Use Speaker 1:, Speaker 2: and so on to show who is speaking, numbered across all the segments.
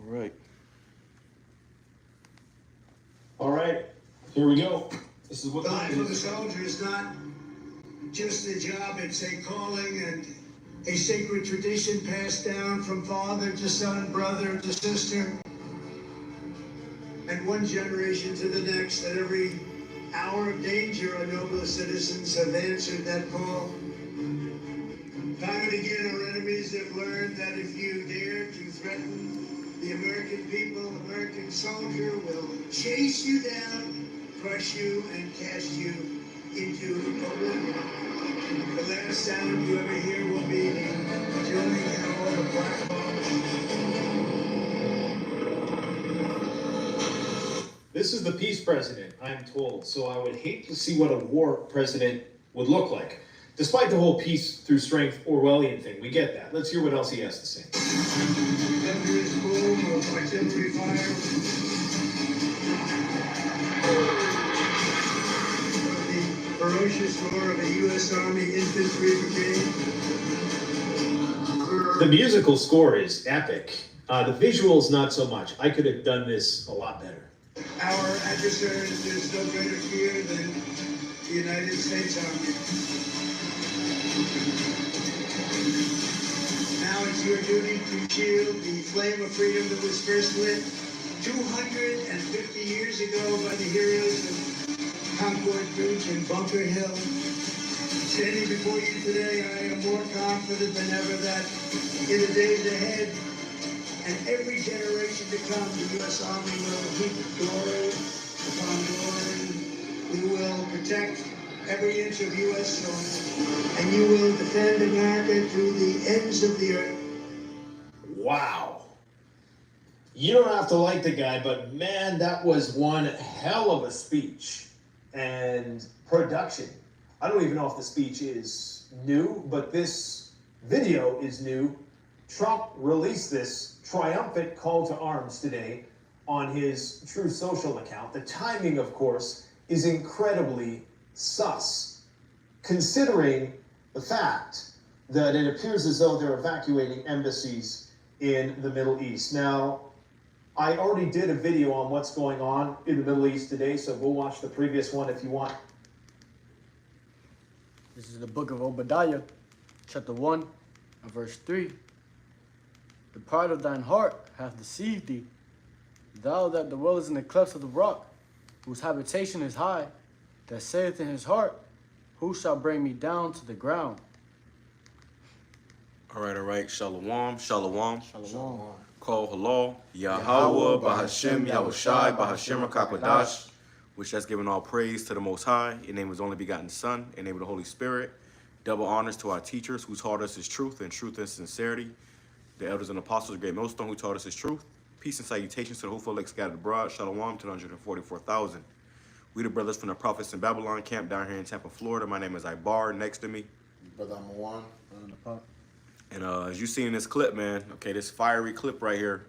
Speaker 1: right.
Speaker 2: All right, here we go. This is what
Speaker 3: the life of a soldier is not just a job, it's a calling and a sacred tradition passed down from father to son, brother to sister, and one generation to the next. At every hour of danger, our noble citizens have answered that call. Time and again, our enemies have learned that if you dare to threaten the American people, American soldier will chase you down, crush you, and cast you into oblivion. The last sound you ever hear will be the drilling howl of the black box.
Speaker 2: This is the peace president, I'm told, so I would hate to see what a war president would look like. Despite the whole peace through strength Orwellian thing, we get that. Let's hear what else he has to say.
Speaker 3: Under his boom of artillery fire, the ferocious roar of a U.S. Army infantry brigade.
Speaker 2: The musical score is epic. The visuals, not so much. I could have done this a lot better.
Speaker 3: Our adversaries, there's no greater fear than the United States Army. Now it's your duty to shield the flame of freedom that was first lit 250 years ago by the heroes of Concord Bridge and Bunker Hill. Standing before you today, I am more confident than ever that in the days ahead and every generation to come, the U.S. Army will heap glory upon glory. We will protect every inch of U.S. soil, and you will defend America to the ends of the earth.
Speaker 2: Wow. You don't have to like the guy, but man, that was one hell of a speech. And production. I don't even know if the speech is new, but this video is new. Trump released this triumphant call to arms today on his True Social account. The timing, of course, is incredibly sus, considering the fact that it appears as though they're evacuating embassies in the Middle East. Now, I already did a video on what's going on in the Middle East today, so go watch the previous one if you want.
Speaker 1: This is the book of Obadiah, chapter 1, and verse 3. The pride of thine heart hath deceived thee, thou that dwellest in the clefts of the rock, whose habitation is high, that saith in his heart, who shall bring me down to the ground?
Speaker 4: All right. Shalom.
Speaker 1: Shalom.
Speaker 4: Call halal. YAHAWAH, BAHASHAM, YAHWASHI, BAHASHAM, QADASH, which has given all praise to the Most High, in name of His only begotten Son, in name of the Holy Spirit. Double honors to our teachers who taught us His truth and sincerity. The elders and apostles of Great Millstone who taught us His truth. Peace and salutations to the whole elect scattered abroad. Shalom to the 144,000. We the brothers from the prophets in Babylon camp down here in Tampa, Florida. My name is Ibar. Next to me,
Speaker 5: Brother Mawan.
Speaker 4: and as you see in this clip, man, okay, this fiery clip right here,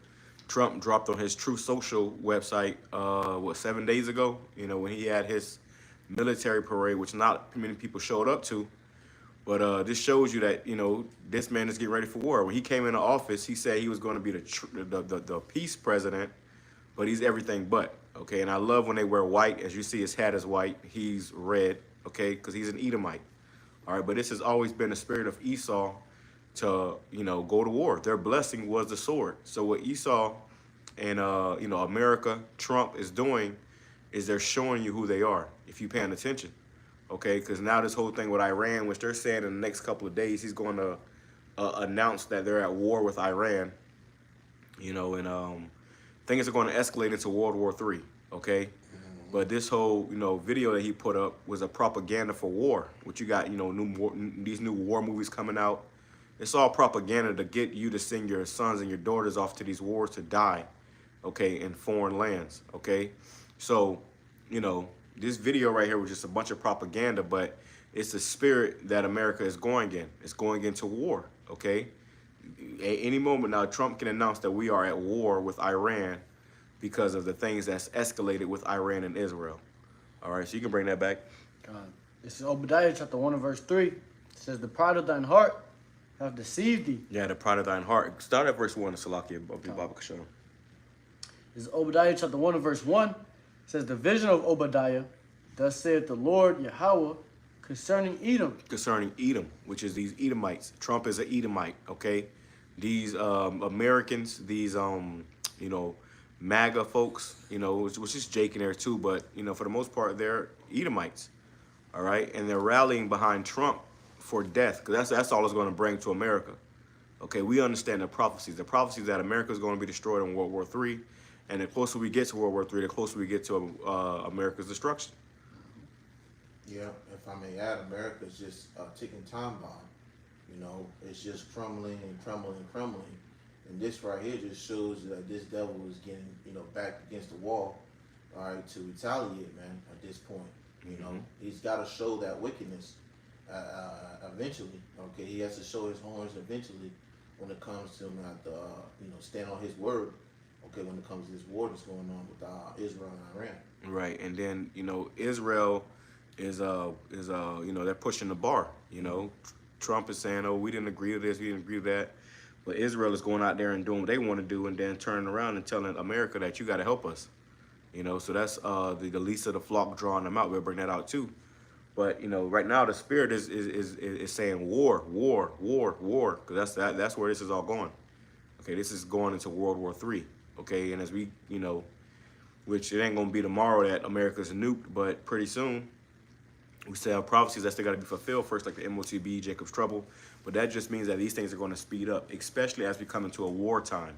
Speaker 4: Trump dropped on his True Social website, 7 days ago, you know, when he had his military parade, which not many people showed up to. But this shows you that, you know, this man is getting ready for war. When he came into office, he said he was going to be the peace president, but he's everything but, okay? And I love when they wear white. As you see, his hat is white. He's red, okay, because he's an Edomite. All right, but this has always been the spirit of Esau to, you know, go to war. Their blessing was the sword. So what Esau and, you know, America, Trump is doing is they're showing you who they are, if you're paying attention. Okay, because now this whole thing with Iran, which they're saying in the next couple of days, he's going to announce that they're at war with Iran, you know, and things are going to escalate into World War III, okay? But this whole, you know, video that he put up was a propaganda for war, which you got, you know, these new war movies coming out. It's all propaganda to get you to send your sons and your daughters off to these wars to die, okay, in foreign lands, okay? So, you know, this video right here was just a bunch of propaganda, but it's the spirit that America is going in. It's going into war, okay? At any moment now, Trump can announce that we are at war with Iran because of the things that's escalated with Iran and Israel. All right, so you can bring that back.
Speaker 1: This is Obadiah chapter 1 and verse 3. It says, the pride of thine heart hath deceived thee.
Speaker 4: Yeah, the pride of thine heart. Start at verse 1 of Salakia of the Bible.
Speaker 1: This is Obadiah chapter 1 and verse 1. It says, the vision of Obadiah, thus saith the Lord Yahawah, concerning Edom.
Speaker 4: Concerning Edom, which is these Edomites. Trump is an Edomite, okay? These Americans, these, you know, MAGA folks, you know, which is Jake in there too, but, you know, for the most part, they're Edomites, all right? And they're rallying behind Trump for death, because that's all it's going to bring to America. Okay, we understand the prophecies. The prophecies that America is going to be destroyed in World War III, and the closer we get to World War III, the closer we get to America's destruction.
Speaker 5: Yeah, if I may add, America is just a ticking time bomb. You know, it's just crumbling and crumbling and crumbling. And this right here just shows that this devil is getting, you know, back against the wall, all right, to retaliate, man, at this point. You know, he's got to show that wickedness eventually, okay? He has to show his horns eventually when it comes to him to, you know, stand on his word, okay, when it comes to this war that's going on with Israel and Iran.
Speaker 4: Right, and then, you know, Israel is you know, they're pushing the bar, you know. Trump is saying, oh, we didn't agree to this, we didn't agree to that. But Israel is going out there and doing what they want to do, and then turning around and telling America that you got to help us. You know, so that's the least of the flock drawing them out. We'll bring that out too. But, you know, right now the spirit is saying war, war, war, war, because that's where this is all going. Okay, this is going into World War III. Okay, and as we, you know, which it ain't gonna be tomorrow that America's nuked, but pretty soon. We say our prophecies that still got to be fulfilled first, like the MOTB, Jacob's Trouble. But that just means that these things are going to speed up, especially as we come into a wartime.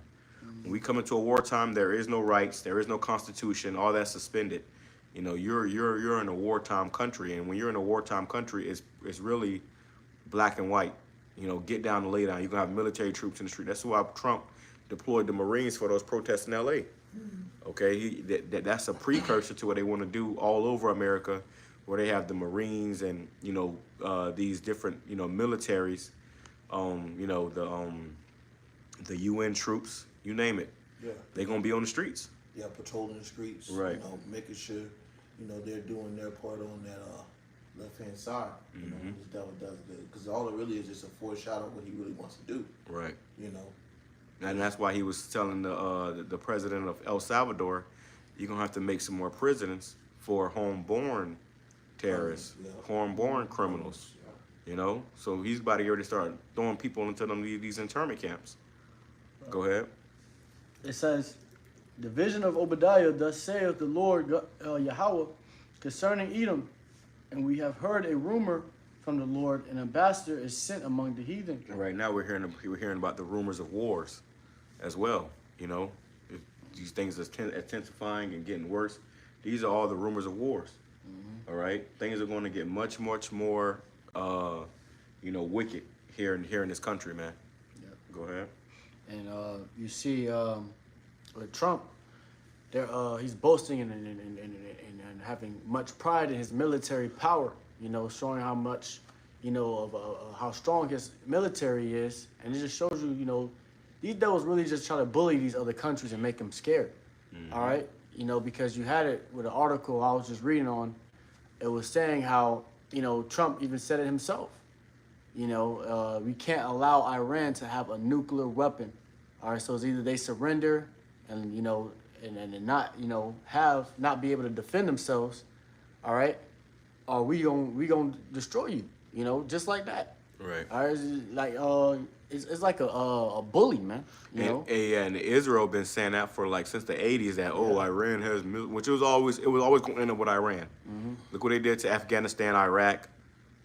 Speaker 4: When we come into a wartime, there is no rights, there is no constitution, all that's suspended. You know, you're in a wartime country, and when you're in a wartime country, it's really black and white. You know, get down and lay down. You're gonna have military troops in the street. That's why Trump deployed the Marines for those protests in LA. Okay, that's a precursor to what they want to do all over America, where they have the Marines and, you know, these different, you know, militaries, you know, the UN troops, you name it.
Speaker 5: Yeah.
Speaker 4: They're going to be on the streets.
Speaker 5: Yeah, patrolling the streets.
Speaker 4: Right.
Speaker 5: You know, making sure, you know, they're doing their part on that left-hand side. You know, this devil does it. Because all it really is just a foreshadow of what he really wants to do.
Speaker 4: Right.
Speaker 5: You know.
Speaker 4: And that's why he was telling the president of El Salvador, you're going to have to make some more prisons for homeborn terrorists, homeborn criminals. You know, so he's about to already start throwing people into these internment camps. Go ahead.
Speaker 1: It says, the vision of Obadiah, thus saith the Lord Yahawah, concerning Edom, and we have heard a rumor from the Lord, an ambassador is sent among the heathen.
Speaker 4: And right now we're hearing about the rumors of wars as well. You know, if these things are intensifying and getting worse. These are all the rumors of wars. All right, things are going to get much more, you know, wicked here in this country, man.
Speaker 1: Yep.
Speaker 4: Go ahead.
Speaker 1: And you see with Trump, he's boasting and having much pride in his military power. You know, showing how much, you know, of how strong his military is, and it just shows you, you know, these devils really just try to bully these other countries and make them scared. All right, you know, because you had it with an article I was just reading on. It was saying how, you know, Trump even said it himself. You know, we can't allow Iran to have a nuclear weapon. All right, so it's either they surrender and, you know, and not, you know, not be able to defend themselves, all right, or we gonna destroy you, you know, just like that.
Speaker 4: Right.
Speaker 1: All right, it's like a bully, man. You know.
Speaker 4: And Israel been saying that for like since the '80s that Iran has, which it was always going to end up with Iran. Look what they did to Afghanistan, Iraq.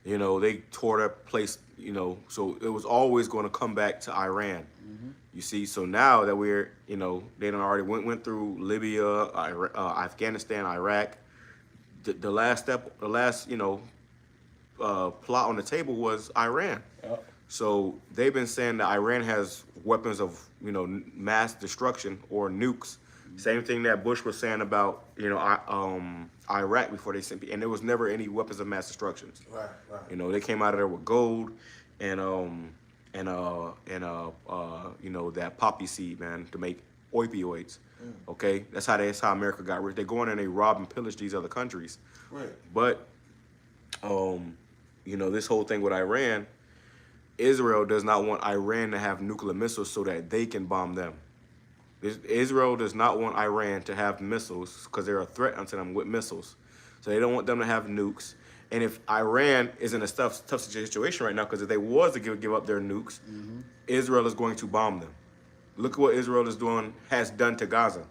Speaker 4: You know, they tore that place. You know, so it was always going to come back to Iran. You see, so now that we're, you know, they done already went through Libya, Afghanistan, Iraq. The last step, you know, plot on the table was Iran.
Speaker 1: Yep.
Speaker 4: So they've been saying that Iran has weapons of, you know, mass destruction or nukes. Same thing that Bush was saying about, you know, Iraq before they sent, and there was never any weapons of mass destruction.
Speaker 5: Right.
Speaker 4: You know, they came out of there with gold and you know, that poppy seed, man, to make opioids. Okay, that's how America got rich. They go in and they rob and pillage these other countries.
Speaker 5: Right.
Speaker 4: But you know, this whole thing with Iran, Israel does not want Iran to have nuclear missiles so that they can bomb them. Israel does not want Iran to have missiles because they're a threat unto them with missiles. So they don't want them to have nukes. And if Iran is in a tough situation right now, because if they was to give up their nukes, Israel is going to bomb them. Look at what Israel has done to Gaza.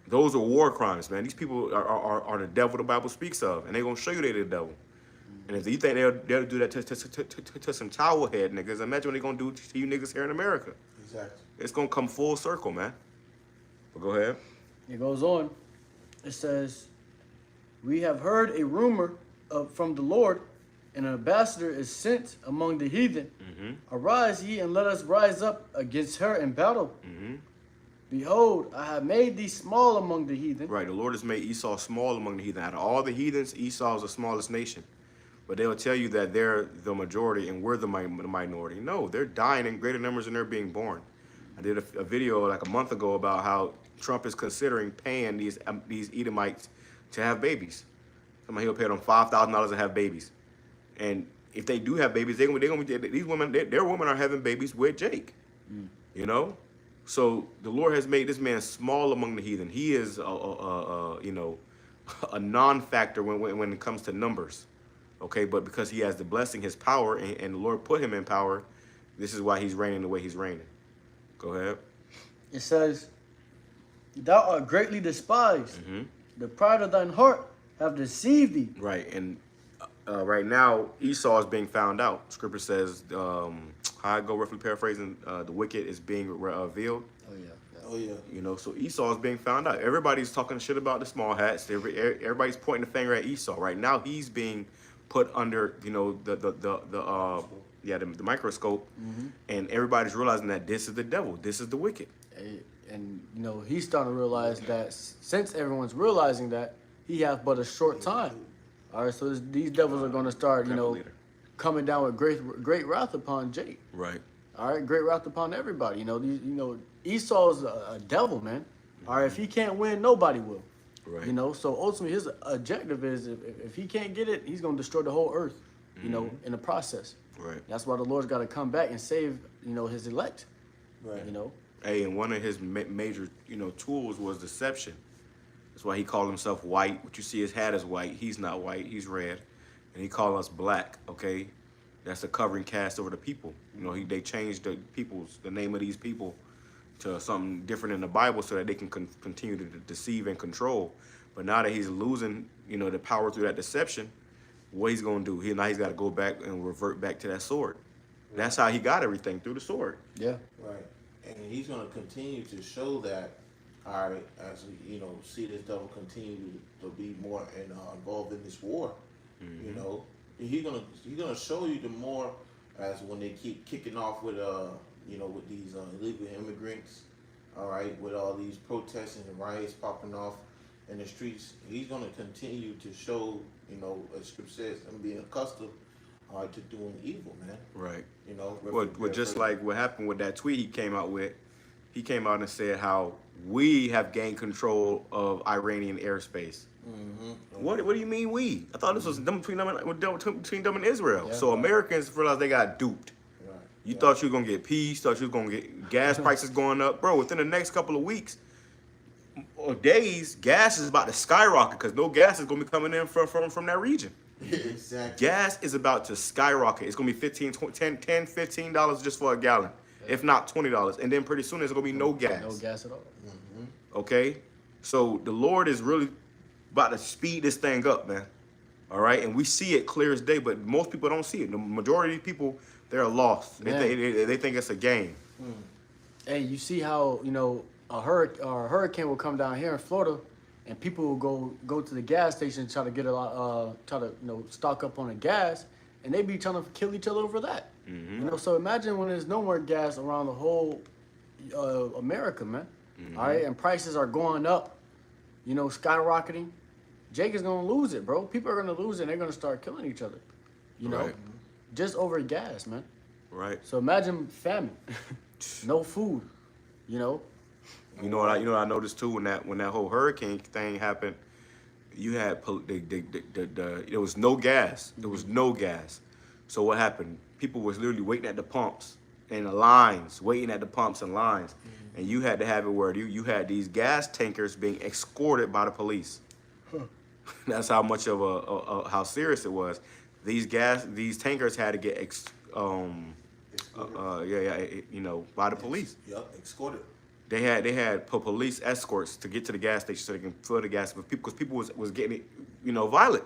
Speaker 4: Those are war crimes, man. These people are the devil the Bible speaks of, and they're going to show you they're the devil. And if you think they'll do that to some towel head niggas, imagine what they're going to do to you niggas here in America.
Speaker 5: Exactly.
Speaker 4: It's going to come full circle, man. But go ahead.
Speaker 1: It goes on. It says, we have heard a rumor from the Lord, and an ambassador is sent among the heathen. Arise ye, and let us rise up against her in battle. Behold, I have made thee small among the heathen.
Speaker 4: Right, the Lord has made Esau small among the heathen. Out of all the heathens, Esau is the smallest nation. But they will tell you that they're the majority and we're the minority. No, they're dying in greater numbers than they're being born. I did a video like a month ago about how Trump is considering paying these Edomites to have babies. He'll pay them $5,000 to have babies. And if they do have babies, these women, their women are having babies with Jake. You know? So the Lord has made this man small among the heathen. He is a non-factor when it comes to numbers. Okay, but because he has the blessing, his power, and the Lord put him in power, this is why he's reigning the way he's reigning. Go ahead.
Speaker 1: It says, thou art greatly despised. The pride of thine heart have deceived thee.
Speaker 4: Right, and right now, Esau is being found out. Scripture says, how I go roughly paraphrasing, the wicked is being revealed.
Speaker 5: Oh yeah.
Speaker 4: You know, so Esau is being found out. Everybody's talking shit about the small hats. Everybody's pointing the finger at Esau. Right now, he's being put under, you know, the microscope, and everybody's realizing that this is the devil. This is the wicked.
Speaker 1: And, you know, he's starting to realize that since everyone's realizing that, he has but a short time. All right, so these devils are going to start, you know, coming down with great wrath upon Jake.
Speaker 4: Right.
Speaker 1: All right, great wrath upon everybody. You know, Esau's a devil, man. All right, if he can't win, nobody will.
Speaker 4: Right.
Speaker 1: You know, so ultimately his objective is if he can't get it, he's going to destroy the whole earth, you know, in the process.
Speaker 4: Right.
Speaker 1: That's why the Lord's got to come back and save, you know, his elect.
Speaker 5: Right.
Speaker 1: You know.
Speaker 4: Hey, and one of his major, you know, tools was deception. That's why he called himself white. What you see his hat is white. He's not white. He's red. And he called us black, okay? That's a covering cast over the people. You know, they changed the name of these people to something different in the Bible so that they can continue to deceive and control. But now that he's losing, you know, the power through that deception, what he's going to do? Now he's got to go back and revert back to that sword. Right. That's how he got everything, through the sword.
Speaker 1: Yeah.
Speaker 5: Right. And he's going to continue to show that, all right, as we, you know, see this devil continue to be more involved in this war. You know, he's gonna show you the more as when they keep kicking off with you know, with these illegal immigrants, all right, with all these protests and riots popping off in the streets. He's gonna continue to show, you know, as Scripture says, them being accustomed to doing evil, man.
Speaker 4: Right.
Speaker 5: You know.
Speaker 4: Well, just like what happened with that tweet he came out with, he came out and said how we have gained control of Iranian airspace. What do you mean we? I thought this was between them and Israel.
Speaker 1: Yeah.
Speaker 4: So Americans realized they got duped.
Speaker 5: Right.
Speaker 4: You thought you were gonna get peace, thought you were gonna get gas prices going up, bro. Within the next couple of weeks or days, gas is about to skyrocket because no gas is gonna be coming in from that region.
Speaker 5: Exactly.
Speaker 4: Gas is about to skyrocket. It's gonna be $15 just for a gallon, if not $20, and then pretty soon there's gonna be no gas.
Speaker 1: No gas at all.
Speaker 4: Okay, so the Lord is really about to speed this thing up, man. All right, and we see it clear as day, but most people don't see it. The majority of people, they're lost. They think it's a game.
Speaker 1: Hey, you see how, you know, a hurricane will come down here in Florida, and people will go to the gas station and try to get you know, stock up on the gas, and they be trying to kill each other over that. You know, so imagine when there's no more gas around the whole America, man. All right, and prices are going up, you know, skyrocketing. Jake is gonna lose it, bro. People are gonna lose it, and they're gonna start killing each other, you know, just over gas, man.
Speaker 4: Right.
Speaker 1: So imagine famine, no food, you know.
Speaker 4: You know what I noticed too when that whole hurricane thing happened. You had there was no gas. There was no gas. So what happened? People was literally waiting at the pumps in the lines, waiting at the pumps and lines. And you had to have it where you had these gas tankers being escorted by the police. That's how much of how serious it was. These tankers had to get by the police.
Speaker 5: Yep, escorted.
Speaker 4: They had police escorts to get to the gas station so they can fill the gas because people was getting violent.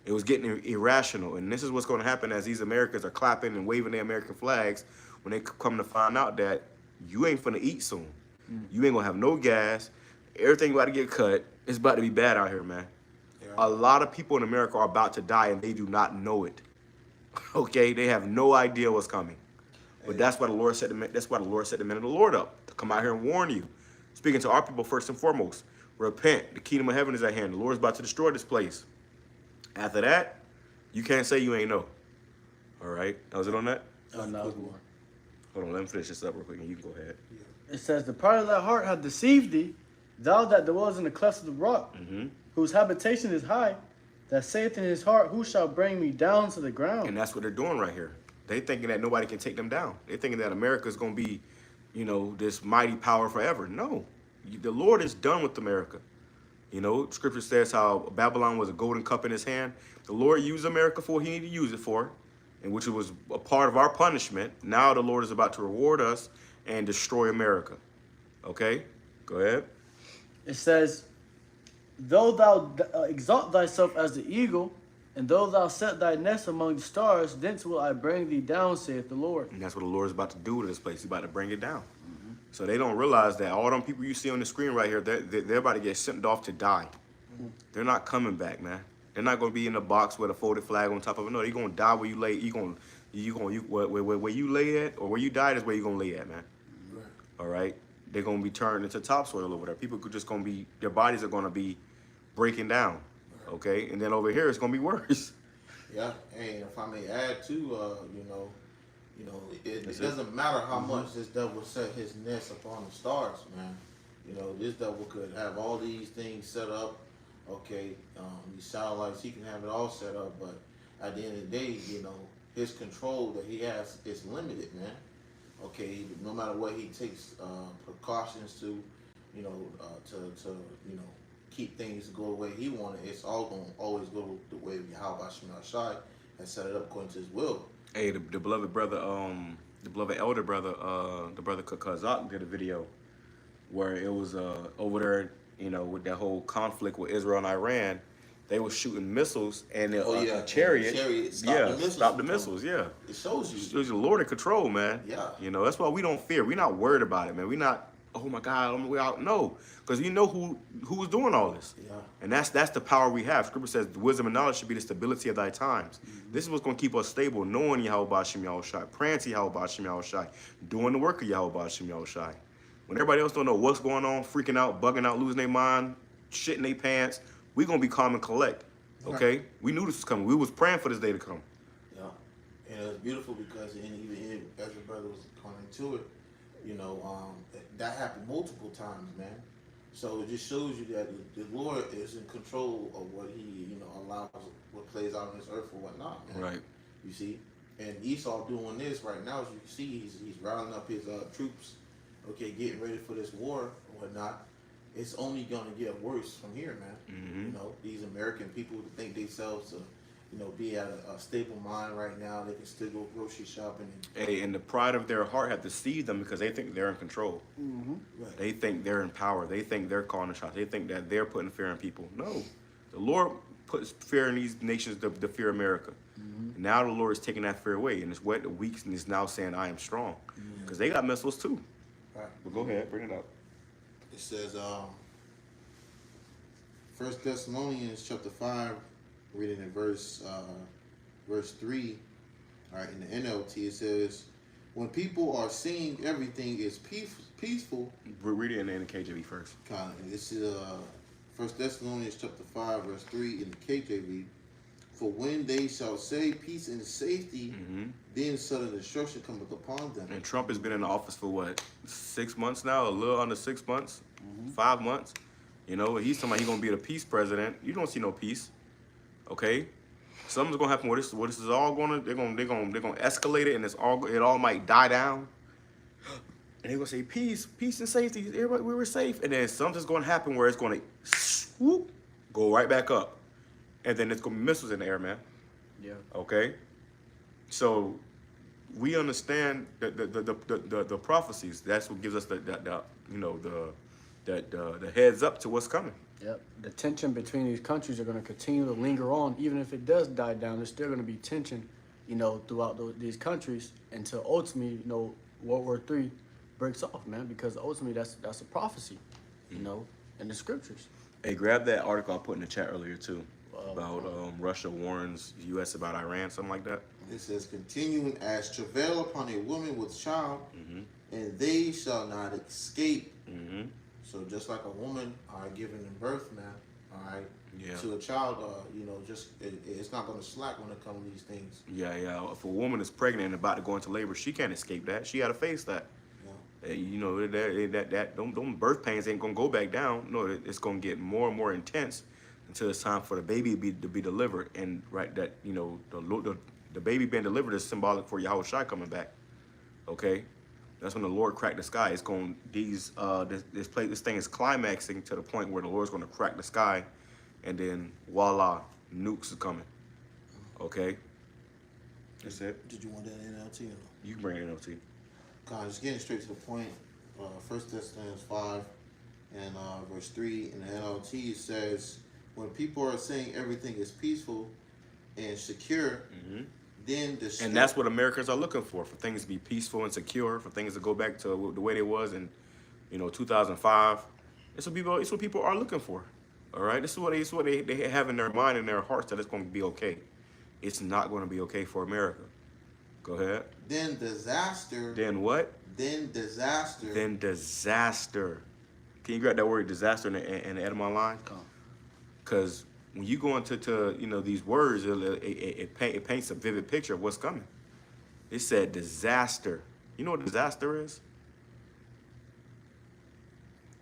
Speaker 4: It was getting irrational, and this is what's going to happen as these Americans are clapping and waving their American flags when they come to find out that you ain't finna eat soon. You ain't gonna have no gas. Everything about to get cut. It's about to be bad out here, man. Yeah. A lot of people in America are about to die, and they do not know it. Okay, they have no idea what's coming. But that's why the Lord set the men of the Lord up to come out here and warn you. Speaking to our people first and foremost, repent. The kingdom of heaven is at hand. The Lord is about to destroy this place. After that, you can't say you ain't know. All right, was it on that?
Speaker 1: No, more.
Speaker 4: Hold on, let me finish this up real quick, and you can go ahead.
Speaker 1: It says, the pride of thy heart hath deceived thee, thou that dwellest in the clefts of the rock, whose habitation is high, that saith in his heart, who shall bring me down to the ground?
Speaker 4: And that's what they're doing right here. They thinking that nobody can take them down. They're thinking that America is going to be, this mighty power forever. No, the Lord is done with America. Scripture says how Babylon was a golden cup in his hand. The Lord used America for what he needed to use it for, and which was a part of our punishment. Now the Lord is about to reward us and destroy America. Okay, go ahead.
Speaker 1: It says, though thou exalt thyself as the eagle, and though thou set thy nest among the stars, thence will I bring thee down, saith the Lord. And
Speaker 4: that's what the Lord is about to do to this place. He's about to bring it down. So they don't realize that all them people you see on the screen right here, they're about to get sent off to die. They're not coming back, man. They're not going to be in a box with a folded flag on top of it. No, they're going to die where you lay. Where you lay at or where you died is where you're going to lay at, man. Right. All right? They're going to be turned into topsoil over there. People could just going to be, their bodies are going to be breaking down. Okay? And then over here, it's going to be worse.
Speaker 5: Yeah, and if I may add too, it doesn't matter how much this devil set his nest upon the stars, man. This devil could have all these things set up, okay, these satellites, he can have it all set up, but at the end of the day, his control that he has is limited, man. Okay, no matter what he takes precautions to, keep things go the way he wanted, it's all going to always go the way YAHAWASHI has set it up according to his will.
Speaker 4: Hey, the beloved brother, the beloved elder brother, the brother Kazak did a video where it was over there, with that whole conflict with Israel and Iran. They were shooting missiles and a chariot stopped the missiles. Yeah,
Speaker 5: it shows you.
Speaker 4: It shows you the Lord in control, man.
Speaker 5: Yeah.
Speaker 4: That's why we don't fear. We're not worried about it, man. We're not, oh my God, we're out. No, because you know who was doing all this. Yeah. And that's the power we have. Scripture says the wisdom and knowledge should be the stability of thy times. This is what's going to keep us stable, knowing YAHAWASHI, YAHAWASHI, praying to YAHAWASHI, YAHAWASHI, doing the work of YAHAWASHI, YAHAWASHI. When everybody else don't know what's going on, freaking out, bugging out, losing their mind, shitting their pants, we're going to be calm and collect. Okay? Right. We knew this was coming. We was praying for this day to come.
Speaker 5: Yeah. And it was beautiful because even as the brother was coming to it, that happened multiple times, man. So it just shows you that the Lord is in control of what he, allows, what plays out on this earth or whatnot, man. Right. You see? And Esau doing this right now, as you can see, he's rounding up his troops, okay, getting ready for this war or whatnot. It's only going to get worse from here, man. These American people think themselves to, be at a stable mind right now. They can still go grocery shopping.
Speaker 4: And the pride of their heart have deceived them because they think they're in control. Right. They think they're in power. They think they're calling the shots. They think that they're putting fear in people. No, the Lord puts fear in these nations to fear America. And now the Lord is taking that fear away, and it's what the weak and is now saying, I am strong. Because they got missiles too. Right. Well, go ahead, bring it up.
Speaker 5: It says, 1 Thessalonians chapter 5, reading in verse 3. All right, in the NLT, it says, when people are seeing everything is peaceful.
Speaker 4: Read it in the KJV first.
Speaker 5: This is 1 Thessalonians chapter 5, verse 3 in the KJV. For when they shall say peace and safety, then sudden destruction cometh upon them.
Speaker 4: And Trump has been in the office for what, 6 months now? A little under 6 months? 5 months? He's talking about he's going to be the peace president. You don't see no peace. Okay? Something's gonna happen. What this is all gonna they're gonna escalate it, and it all might die down. And they're gonna say peace and safety. Everybody, we were safe. And then something's gonna happen where it's gonna swoop, go right back up, and then it's gonna be missiles in the air, man.
Speaker 1: Yeah.
Speaker 4: Okay. So we understand the prophecies. That's what gives us the heads up to what's coming.
Speaker 1: Yep. The tension between these countries are going to continue to linger on, even if it does die down. There's still going to be tension, throughout these countries until ultimately, World War III breaks off, man. Because ultimately, that's a prophecy, in the scriptures.
Speaker 4: Hey, grab that article I put in the chat earlier too about Russia warns U.S. about Iran, something like that.
Speaker 5: It says, continuing as travail upon a woman with child, and they shall not escape. So just like a woman giving in birth, man, all right, to a child, it's not going to slack when it comes to these things.
Speaker 4: Yeah. If a woman is pregnant and about to go into labor, she can't escape that. She got to face that. Them birth pains ain't gonna go back down. No, it's gonna get more and more intense until it's time for the baby to be delivered. And the baby being delivered is symbolic for YAHAWASHI coming back. Okay, that's when the Lord cracked the sky. It's going this thing is climaxing to the point where the Lord's gonna crack the sky, and then voila, nukes are coming. Okay, that's it.
Speaker 5: Did you want that NLT or no?
Speaker 4: You can bring it NLT.
Speaker 5: God, just getting straight to the point. 1 Thessalonians 5 and verse 3 in the NLT says, when people are saying everything is peaceful and secure, then
Speaker 4: and that's what Americans are looking for things to be peaceful and secure, for things to go back to the way they was in 2005. It's what people are looking for. All right, this is what they have in their mind and their hearts, that it's going to be okay. It's not going to be okay for America. Go ahead.
Speaker 5: Then disaster.
Speaker 4: Then what?
Speaker 5: Then disaster.
Speaker 4: Then disaster. Can you grab that word disaster in the Edmond line? Because when you go into these words, it paints a vivid picture of what's coming. It said disaster. You know what disaster is?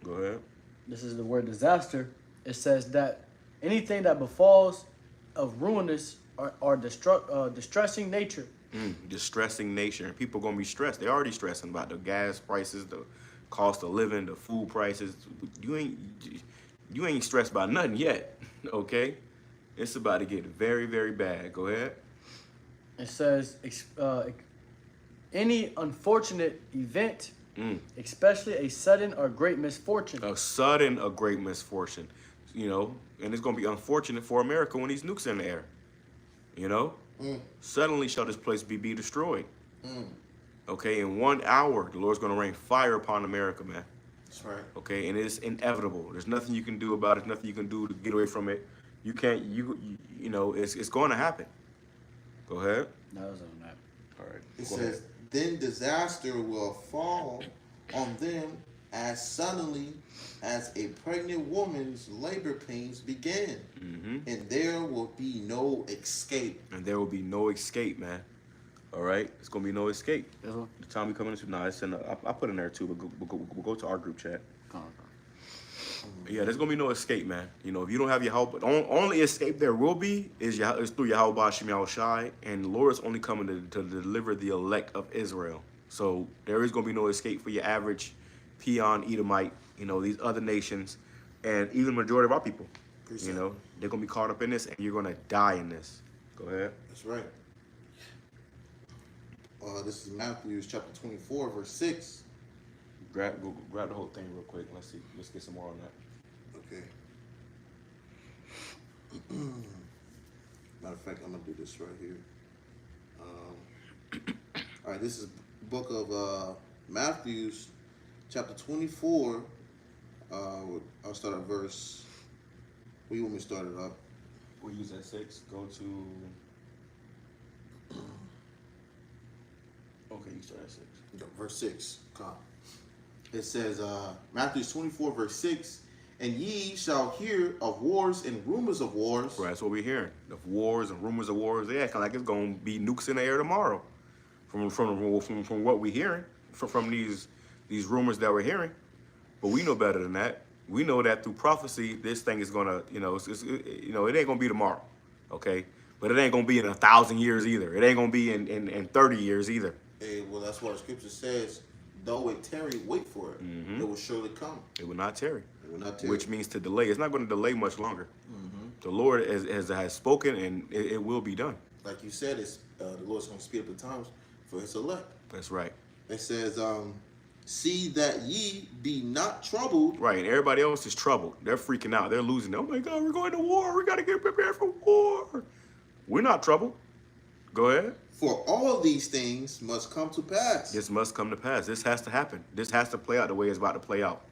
Speaker 4: Go ahead.
Speaker 1: This is the word disaster. It says that anything that befalls of ruinous or distressing nature.
Speaker 4: Distressing nature. And people gonna be stressed. They're already stressing about the gas prices, the cost of living, the food prices. You ain't stressed about nothing yet. Okay? It's about to get very, very bad. Go ahead.
Speaker 1: It says any unfortunate event, especially a sudden or great misfortune.
Speaker 4: A sudden or great misfortune. And it's gonna be unfortunate for America when these nukes in the air. Suddenly shall this place be destroyed. Okay, in 1 hour, the Lord's going to rain fire upon America, man.
Speaker 5: That's right.
Speaker 4: Okay, and it's inevitable. There's nothing you can do about it. Nothing you can do to get away from it. You can't. It's going to happen. Go ahead.
Speaker 1: No, that was on that.
Speaker 4: All right.
Speaker 5: It says, then disaster will fall on them as suddenly as a pregnant woman's labor pains begin, and there will be no escape.
Speaker 4: And there will be no escape, man. All right, it's gonna be no escape. The time we coming into it's in. I put in there too, but we'll go to our group chat. Yeah, there's gonna be no escape, man. If you don't have your help, only escape there will be is through YAHAWASHI, and the Lord is only coming to deliver the elect of Israel. So there is gonna be no escape for your average peon, Edomite, these other nations, and even the majority of our people. They're gonna be caught up in this, and you're gonna die in this. Go ahead.
Speaker 5: That's right. This is Matthew chapter 24, verse 6.
Speaker 4: Grab the whole thing real quick. Let's see. Let's get some more on that.
Speaker 5: Okay. Matter of fact, I'm gonna do this right here. All right, this is book of Matthew, chapter 24. I'll start at verse. Where you want me to start it up?
Speaker 4: We'll use that 6. Go to. Okay, you start at 6.
Speaker 5: Verse 6. Come. It says, Matthew 24, verse 6, and ye shall hear of wars and rumors of wars.
Speaker 4: Right, that's what we're hearing. Of wars and rumors of wars. They acting like it's gonna be nukes in the air tomorrow. From what we're hearing, from these rumors that we're hearing. But we know better than that. We know that through prophecy, this thing is gonna, it ain't gonna be tomorrow. Okay? But it ain't gonna be in 1,000 years either. It ain't gonna be in 30 years either.
Speaker 5: Hey, well, that's what the scripture says. Though it tarry, wait for it. It will surely come.
Speaker 4: It will not tarry.
Speaker 5: It will not tarry.
Speaker 4: Which means to delay. It's not going to delay much longer. The Lord has spoken, and it will be done.
Speaker 5: Like you said, it's the Lord's going to speed up the times for his elect.
Speaker 4: That's right.
Speaker 5: It says, see that ye be not troubled.
Speaker 4: Right, and everybody else is troubled. They're freaking out. They're losing. Oh my God, we're going to war. We got to get prepared for war. We're not troubled. Go ahead.
Speaker 5: For all these things must come to pass.
Speaker 4: This must come to pass. This has to happen. This has to play out the way it's about to play out.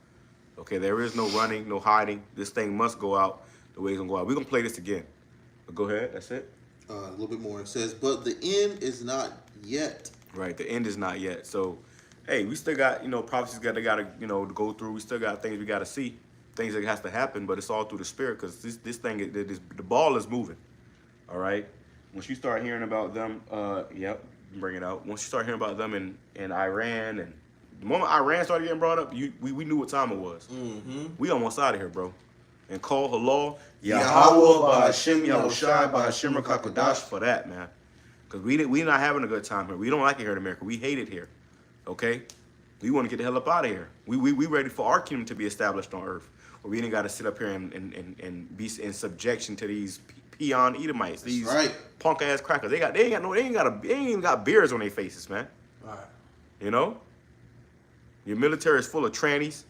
Speaker 4: Okay, there is no running, no hiding. This thing must go out the way it's going to go out. We're going to play this again. But go ahead. That's it.
Speaker 5: A little bit more. It says, but the end is not yet.
Speaker 4: Right, the end is not yet. So, hey, we still got, prophecies got to, go through. We still got things we got to see, things that has to happen, but it's all through the Spirit because this thing, the ball is moving. All right? Once you start hearing about them, bring it out. Once you start hearing about them in Iran, and the moment Iran started getting brought up, we knew what time it was. We almost out of here, bro. And call HALAL, YAHAWAH, BAHASHAM, YAHWASHI, BAHASHAM, QADASH for that, man. Because we not having a good time here. We don't like it here in America. We hate it here, okay? We want to get the hell up out of here. We ready for our kingdom to be established on earth. Where we ain't got to sit up here and be in subjection to these peon Edomites, these punk ass crackers. They ain't even got beards on their faces, man.
Speaker 5: Right.
Speaker 4: Your military is full of trannies.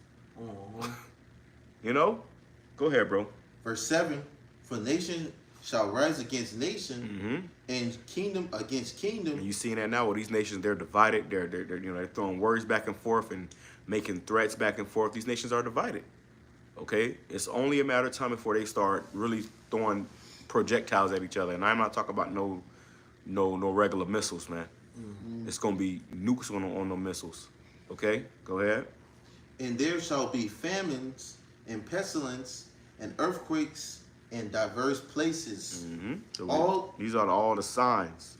Speaker 4: Go ahead, bro.
Speaker 5: Verse 7, for nation shall rise against nation, and kingdom against kingdom.
Speaker 4: And you seeing that now? Well, these nations, they're divided. They're throwing words back and forth and making threats back and forth. These nations are divided. Okay, it's only a matter of time before they start really throwing projectiles at each other. And I'm not talking about no regular missiles, man. It's gonna be nukes on the missiles. Okay, go ahead.
Speaker 5: And there shall be famines and pestilence and earthquakes in diverse places.
Speaker 4: So these are all the signs,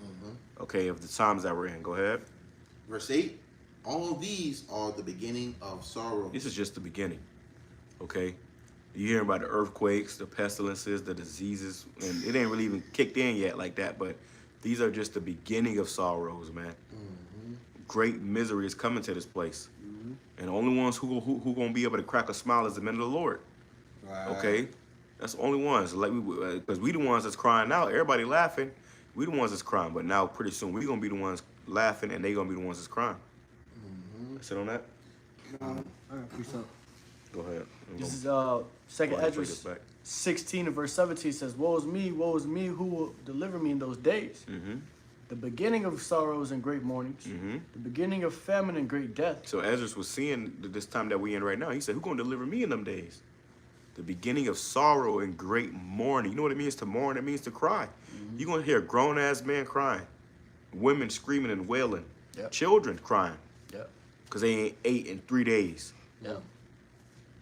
Speaker 4: okay, of the times that we're in. Go ahead.
Speaker 5: Verse 8, all these are the beginning of sorrow.
Speaker 4: This is just the beginning, okay? You hear about the earthquakes, the pestilences, the diseases, and it ain't really even kicked in yet like that, but these are just the beginning of sorrows, man. Great misery is coming to this place. And the only ones who gonna be able to crack a smile is the men of the Lord. Okay? That's the only ones. Like because we the ones that's crying out. Everybody laughing. We the ones that's crying. But now pretty soon we gonna be the ones laughing and they gonna be the ones that's crying. Sit on that?
Speaker 1: All right, peace out.
Speaker 4: Go ahead.
Speaker 1: This is Second Esdras 16 and verse 17 says, woe is me, who will deliver me in those days? The beginning of sorrows and great mournings, the beginning of famine and great death.
Speaker 4: So Esdras was seeing this time that we in right now. He said, who's going to deliver me in them days? The beginning of sorrow and great mourning. You know what it means to mourn? It means to cry. You're going to hear grown-ass men crying, women screaming and wailing, children crying because they ain't ate in 3 days.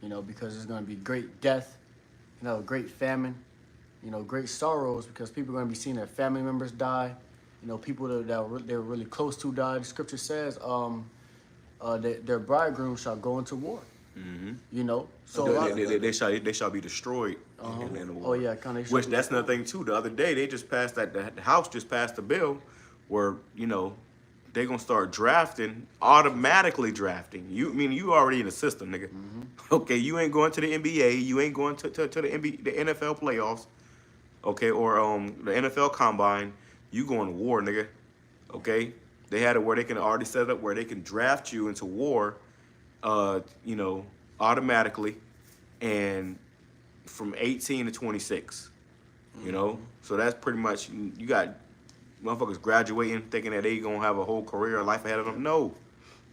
Speaker 1: Because there's going to be great death, great famine, great sorrows because people are going to be seeing their family members die. People that they're really close to died. Scripture says their bridegroom shall go into war. So
Speaker 4: they shall be destroyed in the war.
Speaker 1: Oh yeah, kind of.
Speaker 4: Which that's another thing too. The other day they just passed the House just passed a bill where they're gonna start automatically drafting. You already in the system, nigga. Okay, you ain't going to the NBA, you ain't going to the NFL playoffs, okay, or the NFL combine. You going to war, nigga. Okay? They had it where they can already set it up where they can draft you into war, automatically, and from 18 to 26. So that's pretty much, you got motherfuckers graduating thinking that they gonna have a whole career, life ahead of them. No,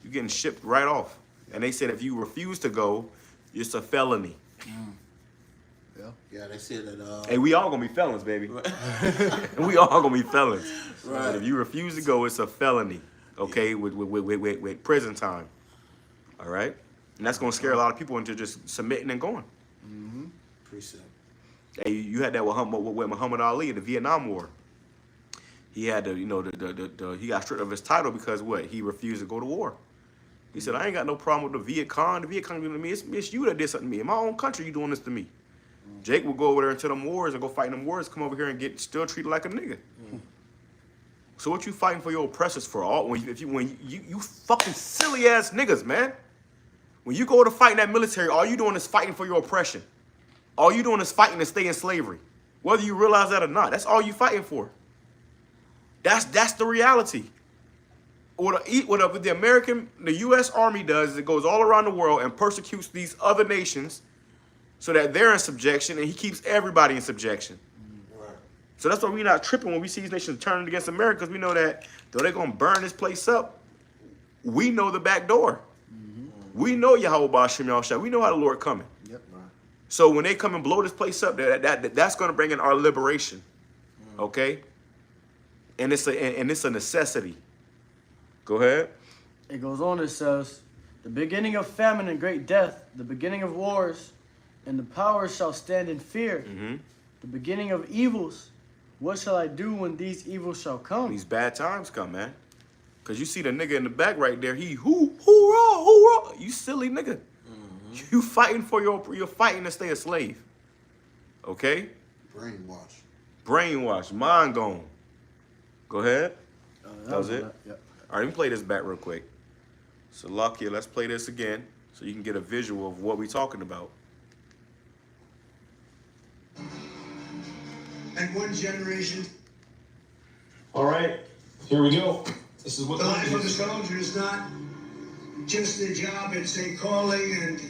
Speaker 4: you're getting shipped right off. And they said if you refuse to go, it's a felony.
Speaker 5: Yeah, they said that.
Speaker 4: Hey, we all gonna be felons, baby. We all gonna be felons. Right. But if you refuse to go, it's a felony. Okay, with prison time. All right, and that's gonna scare a lot of people into just submitting and going.
Speaker 5: Precept.
Speaker 4: Hey, you had that with Muhammad Ali in the Vietnam War. He had to, he got stripped of his title because what? He refused to go to war. He said, I ain't got no problem with the Viet Cong. The Viet Cong doing to me. It's you that did something to me. In my own country, you doing this to me. Jake will go over there into them wars and go fight in them wars, come over here and get still treated like a nigga. So what you fighting for your oppressors for? All when you fucking silly ass niggas, man. When you go to fight in that military, all you doing is fighting for your oppression. All you doing is fighting to stay in slavery. Whether you realize that or not, that's all you fighting for. That's the reality. What the U.S. Army does is it goes all around the world and persecutes these other nations so that they're in subjection, and he keeps everybody in subjection.
Speaker 5: Right.
Speaker 4: So that's why we're not tripping when we see these nations turning against America, because we know that though they're going to burn this place up, we know the back door. We know YAHAWAH BAHASHAM YAHAWASHI. We know how the Lord coming.
Speaker 1: Yep.
Speaker 4: So when they come and blow this place up, that's going to bring in our liberation. Okay? And it's a necessity. Go ahead.
Speaker 1: It goes on, it says, the beginning of famine and great death, the beginning of wars, and the powers shall stand in fear. The beginning of evils. What shall I do when these evils shall come?
Speaker 4: These bad times come, man. Because you see the nigga in the back right there, he hoorah. You silly nigga. You fighting you're fighting to stay a slave. Okay? Brainwash. Mind gone. Go ahead. That was it?
Speaker 1: Yep.
Speaker 4: All right, let me play this back real quick. So, Lakia, let's play this again so you can get a visual of what we're talking about.
Speaker 3: And one generation.
Speaker 2: All right, here we go. This is what
Speaker 3: The life of a soldier is not just a job, it's a calling and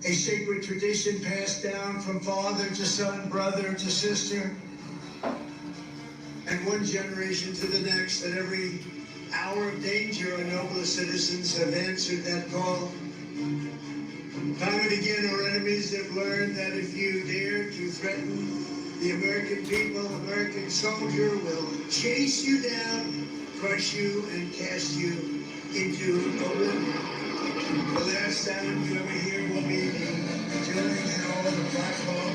Speaker 3: a sacred tradition passed down from father to son, brother to sister, and one generation to the next. At every hour of danger, our noblest citizens have answered that call. Time and again, our enemies have learned that if you dare to threaten the American people, American soldier will chase you down, crush you, and cast you into oblivion. The last sound you ever hear will be the chilling howl of the black hole.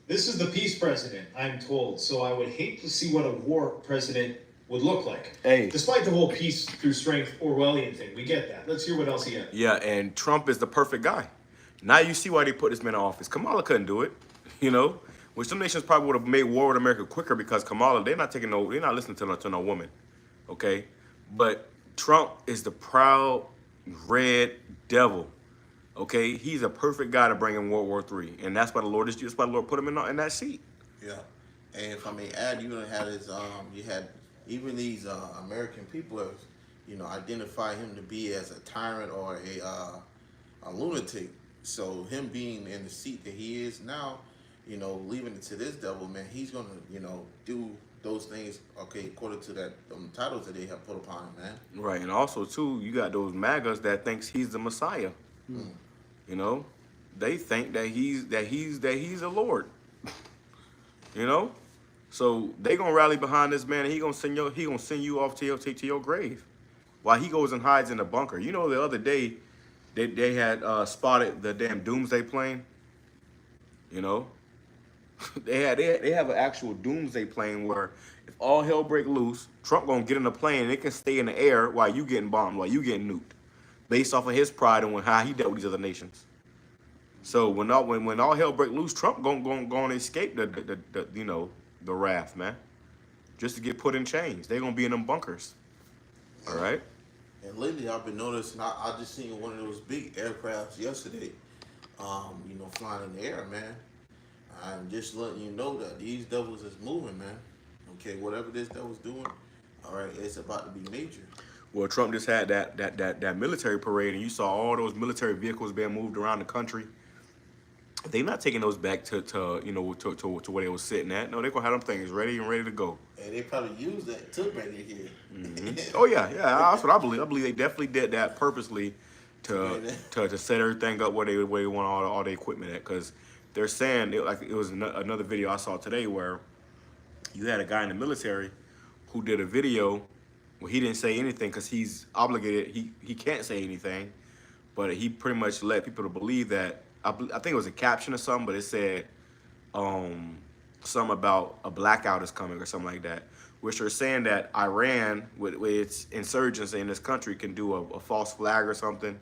Speaker 2: This is the peace president, I'm told, so I would hate to see what a war president would look like.
Speaker 4: Hey.
Speaker 2: Despite the whole peace through strength Orwellian thing, we get that. Let's hear what else he had.
Speaker 4: Yeah, and Trump is the perfect guy. Now you see why they put this man in office. Kamala couldn't do it, you know? Which some nations probably would have made war with America quicker because Kamala, they're not listening to no woman, okay? But Trump is the proud red devil, okay? He's a perfect guy to bring in World War III, and that's why the Lord put him in that seat.
Speaker 5: Yeah, and if I may add, you had his you had even these American people have, identify him to be as a tyrant or a lunatic. So him being in the seat that he is now, leaving it to this devil, man, he's gonna, do those things, okay, according to that titles that they have put upon him, man.
Speaker 4: Right, and also too, you got those MAGAs that thinks he's the Messiah. They think that he's a Lord. So they gonna rally behind this man, and he gonna send you off to your grave, while he goes and hides in a bunker. The other day, they had spotted the damn doomsday plane. They have an actual doomsday plane where if all hell break loose, Trump gonna get in the plane and it can stay in the air while you getting bombed, while you getting nuked, based off of his pride and how he dealt with these other nations. So when all hell break loose, Trump gonna escape the wrath, man, just to get put in chains. They gonna be in them bunkers. All right.
Speaker 5: And lately, I've been noticing. I just seen one of those big aircrafts yesterday. Flying in the air, man. I'm just letting you know that these devils is moving, man. Okay, whatever this devil's doing, all right, it's about to be major.
Speaker 4: Well, Trump just had that military parade, and you saw all those military vehicles being moved around the country. They're not taking those back to where they was sitting at. No, they're gonna have them things ready to go.
Speaker 5: And they probably used that to bring it here.
Speaker 4: Oh yeah, that's what I believe. I believe they definitely did that purposely to set everything up where they want all the equipment at. Because they're saying it was another video I saw today where you had a guy in the military who did a video where he didn't say anything because he's obligated. He can't say anything, but he pretty much led people to believe that. I think it was a caption or something, but it said something about a blackout is coming or something like that, which are saying that Iran, with its insurgents in this country, can do a false flag or something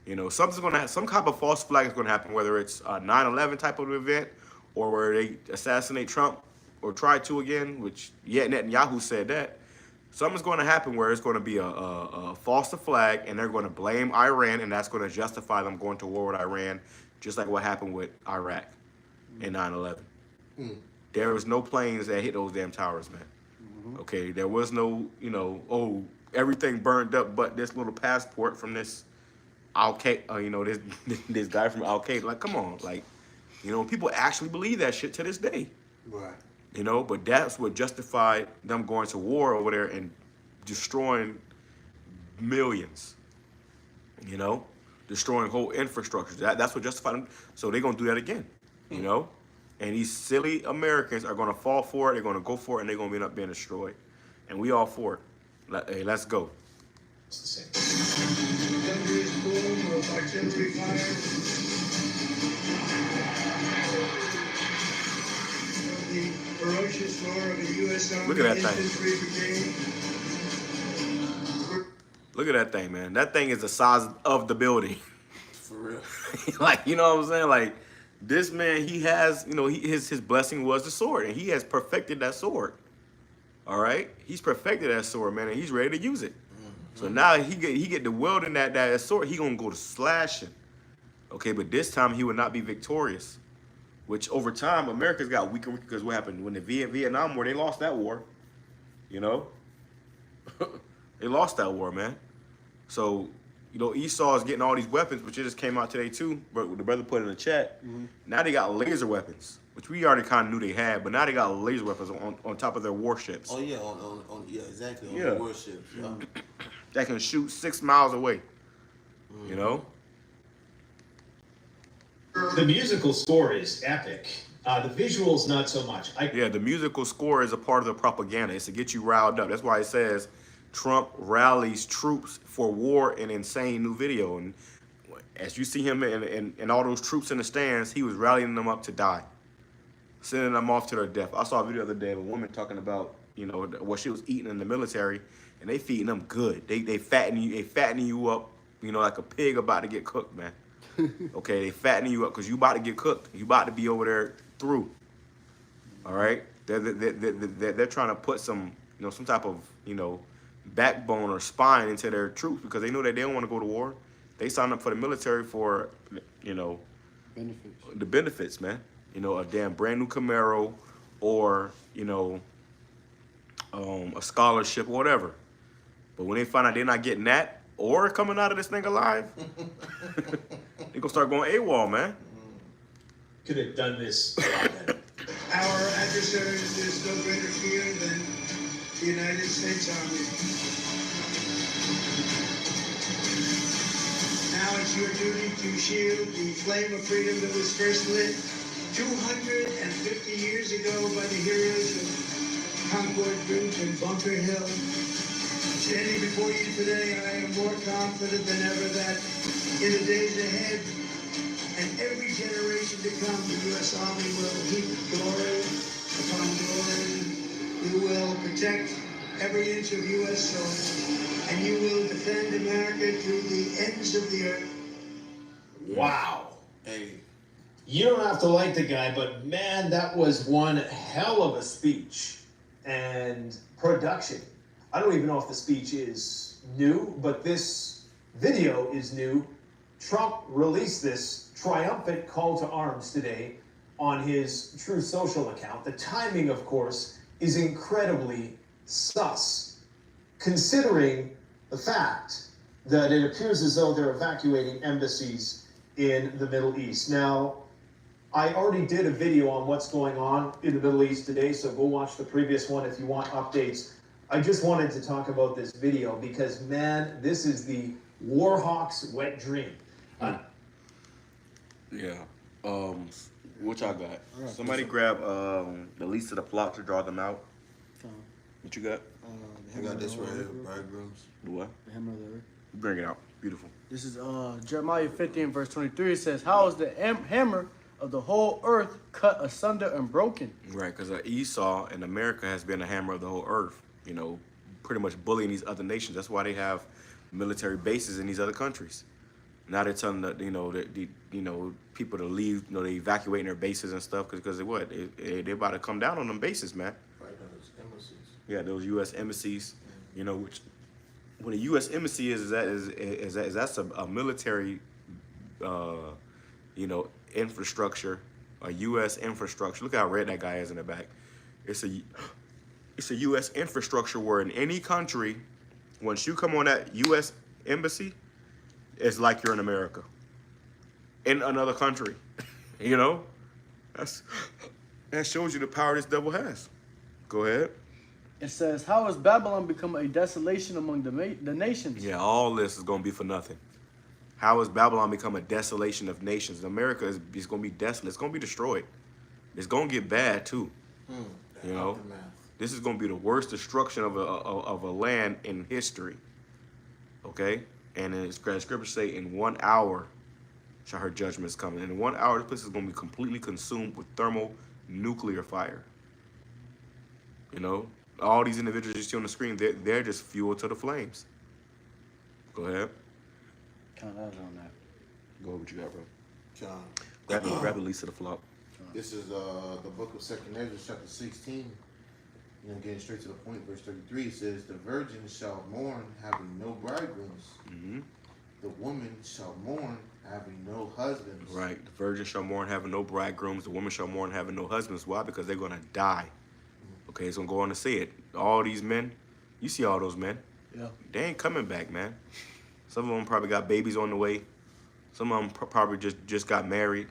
Speaker 4: You know, something's gonna have, some type of false flag is gonna happen, whether it's a 9/11 type of event or where they assassinate Trump or try to again, which yet Netanyahu said that. Something's going to happen where it's going to be a false flag, and they're going to blame Iran, and that's going to justify them going to war with Iran, just like what happened with Iraq in 9/11. There was no planes that hit those damn towers, man. Okay, there was no, you know, oh, everything burned up but this little passport from this Al-Qaeda, you know, this guy from Al-Qaeda. Like, come on, like, you know, people actually believe that shit to this day.
Speaker 5: Right.
Speaker 4: You know, but that's what justified them going to war over there and destroying millions. You know, destroying whole infrastructure. That's what justified them. So they're gonna do that again. You know, and these silly Americans are gonna fall for it. They're gonna go for it, and they're gonna end up being destroyed. And we all for it. Hey, let's go.
Speaker 2: It's the same.
Speaker 3: Thunderous boom of artillery fire. The ferocious roar of a U.S. Army
Speaker 4: Look at that thing.
Speaker 3: infantry brigade.
Speaker 4: Look at that thing, man. That thing is the size of the building.
Speaker 5: For real.
Speaker 4: Like, you know what I'm saying? Like, this man, he has, you know, his blessing was the sword, and he has perfected that sword. All right, he's perfected that sword, man, and he's ready to use it. So now he get to wielding that sword. He gonna go to slashing. Okay, but this time he would not be victorious. Which over time, America's got weaker because what happened when the Vietnam War? They lost that war. You know, they lost that war, man. So, you know, Esau is getting all these weapons, which it just came out today too. But the brother put in the chat. Now they got laser weapons, which we already kind of knew they had, but now they got laser weapons on top of their warships.
Speaker 5: Oh yeah, on yeah, exactly. On
Speaker 4: Yeah.
Speaker 5: the warships. Yeah.
Speaker 4: That can shoot 6 miles away. You know.
Speaker 2: The musical score is epic. The visuals, not so much.
Speaker 4: Yeah, the musical score is a part of the propaganda. It's to get you riled up. That's why it says Trump rallies troops for war in insane new video. And as you see him and all those troops in the stands, he was rallying them up to die, sending them off to their death. I saw a video the other day of a woman talking about, you know, what she was eating in the military, and they feeding them good. They fattening you up, you know, like a pig about to get cooked, man. Okay, they fattening you up because you about to get cooked. You about to be over there through. All right, they're trying to put some, you know, some type of, you know, backbone or spine into their troops because they know that they don't want to go to war. They signed up for the military for, you know, the benefits, man. You know, a damn brand new Camaro or, you know, a scholarship or whatever. But when they find out they're not getting that or coming out of this thing alive, they gonna start going AWOL, man.
Speaker 2: Could have done this a lot better.
Speaker 3: Our adversaries, there's no greater fear than the United States Army. Now it's your duty to shield the flame of freedom that was first lit 250 years ago by the heroes of Concord Bridge and Bunker Hill. Standing before you today, I am more confident than ever that in the days ahead and every generation to come, the U.S. Army will heap glory upon glory. You will protect every inch of U.S. soil, and you will defend America to the ends of the earth.
Speaker 2: Wow.
Speaker 5: Hey,
Speaker 2: You don't have to like the guy, but man, that was one hell of a speech and production. I don't even know if the speech is new, but this video is new. Trump released this triumphant call to arms today on his True Social account. The timing, of course, is incredibly sus, considering the fact that it appears as though they're evacuating embassies in the Middle East. Now, I already did a video on what's going on in the Middle East today, so go watch the previous one if you want updates. I just wanted to talk about this video because, man, this is the Warhawk's wet dream.
Speaker 4: Yeah. What y'all got? Somebody grab the least of the plot to draw them out. What you got?
Speaker 5: I got this right here, bridegrooms.
Speaker 4: The what?
Speaker 1: The hammer of the earth.
Speaker 4: Bring it out. Beautiful.
Speaker 1: This is Jeremiah 15 verse 23. It says, "How is the hammer of the whole earth cut asunder and broken?"
Speaker 4: Right, because Esau in America has been a hammer of the whole earth. You know, pretty much bullying these other nations. That's why they have military bases in these other countries. Now they're telling the people to leave, they're evacuating their bases and stuff because they're about to come down on them bases, man.
Speaker 5: Right on those embassies.
Speaker 4: Yeah, those U.S. embassies, which what a U.S. embassy is that's a military, infrastructure, a U.S. infrastructure. Look how red that guy is in the back. It's a U.S. infrastructure where in any country, once you come on that U.S. embassy, it's like you're in America, in another country. That shows you the power this devil has. Go ahead.
Speaker 1: It says, how has Babylon become a desolation among the nations?
Speaker 4: Yeah, all this is going to be for nothing. How has Babylon become a desolation of nations? America is going to be desolate. It's going to be destroyed. It's going to get bad, too. This is going to be the worst destruction of a land in history. Okay? And then scriptures say in 1 hour shall her judgments come. And in 1 hour, this place is going to be completely consumed with thermonuclear fire. All these individuals you see on the screen, they're just fuel to the flames. Go ahead.
Speaker 1: Count out on that.
Speaker 4: Go ahead, what you got, bro?
Speaker 5: John.
Speaker 4: Grab the least of the flock.
Speaker 5: This is the book of 2nd Ezra, chapter 16. Getting straight to the point, verse 33 says, the virgin shall mourn, having no bridegrooms.
Speaker 4: Mm-hmm.
Speaker 5: The woman shall mourn, having no husbands.
Speaker 4: Right. The virgin shall mourn, having no bridegrooms. The woman shall mourn, having no husbands. Why? Because they're going to die. Okay, it's going to go on to say it. All these men, you see all those men.
Speaker 1: Yeah.
Speaker 4: They ain't coming back, man. Some of them probably got babies on the way. Some of them probably just got married,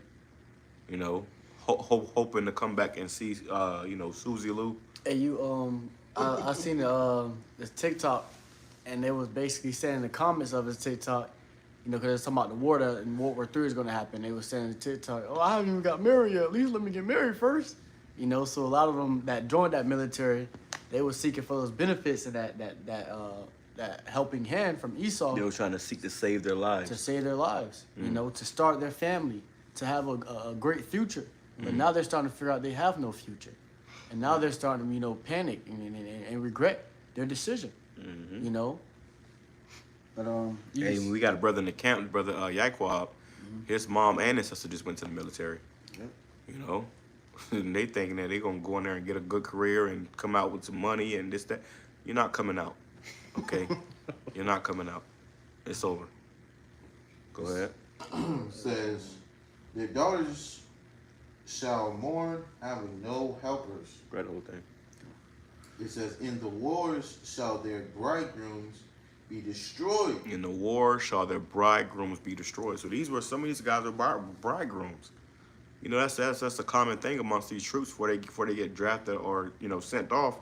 Speaker 4: hoping to come back and see, Susie Lou.
Speaker 1: Hey, I seen this TikTok, and they was basically saying in the comments of his TikTok, because it's talking about the war and World War III is going to happen. They was saying in TikTok, oh, I haven't even got married yet. At least let me get married first. So a lot of them that joined that military, they were seeking for those benefits and that helping hand from Esau.
Speaker 4: They were trying to seek to save their lives.
Speaker 1: To save their lives, to start their family, to have a great future. But now they're starting to figure out they have no future. And now they're starting to, panic and regret their decision, But,
Speaker 4: hey, we got a brother in the camp, brother YAHAWAH. His mom and his sister just went to the military.
Speaker 5: Yep.
Speaker 4: And they thinking that they're going to go in there and get a good career and come out with some money and this, that. You're not coming out, okay? You're not coming out. It's over. Go ahead.
Speaker 5: Says, their daughters shall mourn, having no helpers.
Speaker 4: Read the whole thing.
Speaker 5: It says, in the wars shall their bridegrooms be destroyed.
Speaker 4: In the war shall their bridegrooms be destroyed. So some of these guys are bridegrooms. That's a common thing amongst these troops before they get drafted or sent off.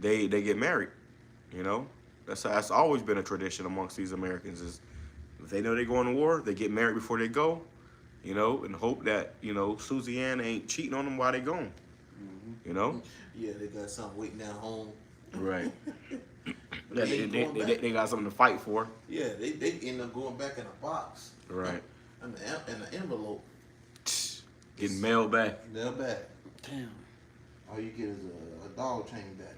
Speaker 4: They get married. That's always been a tradition amongst these Americans. Is if they know they're going to war, they get married before they go. And hope that Susie Ann ain't cheating on them while they gone.
Speaker 5: Yeah, they got something waiting at home.
Speaker 4: Right.
Speaker 5: They
Speaker 4: they got something to fight for.
Speaker 5: Yeah, they end up going back in a box.
Speaker 4: Right.
Speaker 5: In an envelope.
Speaker 4: Getting mailed back.
Speaker 5: Mailed back.
Speaker 1: damn.
Speaker 5: All you get is a dog chain back.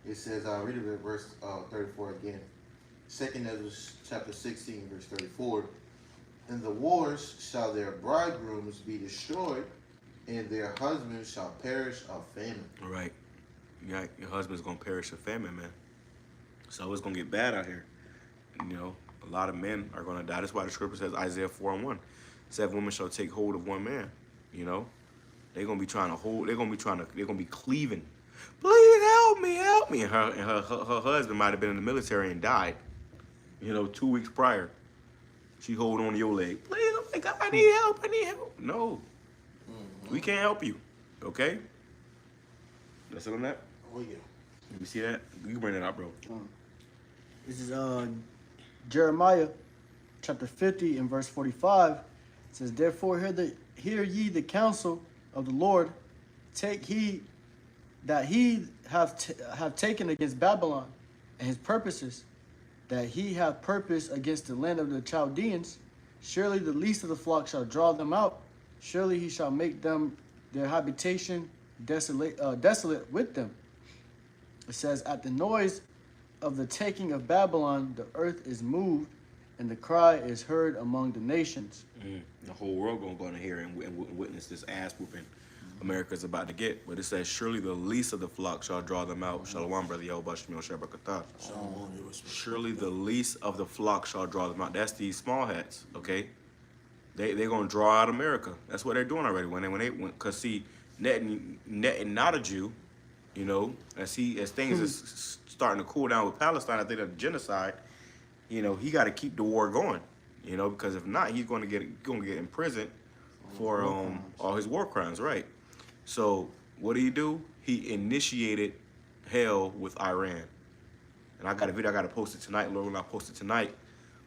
Speaker 5: It says, I'll read it at verse 34 again. 2nd Ezra chapter 16, verse 34. In the wars shall their bridegrooms be destroyed, and their husbands shall perish of famine.
Speaker 4: Right. Yeah, your husband's going to perish of famine, man. So it's going to get bad out here. A lot of men are going to die. That's why the scripture says, Isaiah 4:1. 7 women shall take hold of one man. They're going to be trying to hold, they're going to be cleaving. Please help me. And her husband might have been in the military and died, 2 weeks prior. She hold on to your leg. Please, oh my God, I need help. No, we can't help you, okay? That's it on that?
Speaker 5: Oh, yeah.
Speaker 4: You see that? You can bring that out, bro.
Speaker 1: This is Jeremiah chapter 50 and verse 45. It says, therefore hear ye the counsel of the Lord. Take heed that he have taken against Babylon and his purposes, that he have purpose against the land of the Chaldeans. Surely the least of the flock shall draw them out. Surely he shall make them their habitation desolate with them. It says, at the noise of the taking of Babylon, the earth is moved, and the cry is heard among the nations.
Speaker 4: The whole world gonna go in here and witness this ass whooping America's about to get. But it says, surely the least of the flock shall draw them out. Shalom, brother YAHAWASHI. Surely the least of the flock shall draw them out. That's these small hats, okay? They're gonna draw out America. That's what they're doing already. Cause see, not a Jew, you know, as things is starting to cool down with Palestine, I think that genocide, you know, he got to keep the war going, you know, because if not, he's going to get imprisoned for all his war crimes, right? So what do? He initiated hell with Iran, and I got a video I got to post it tonight. Lord, when I post it tonight,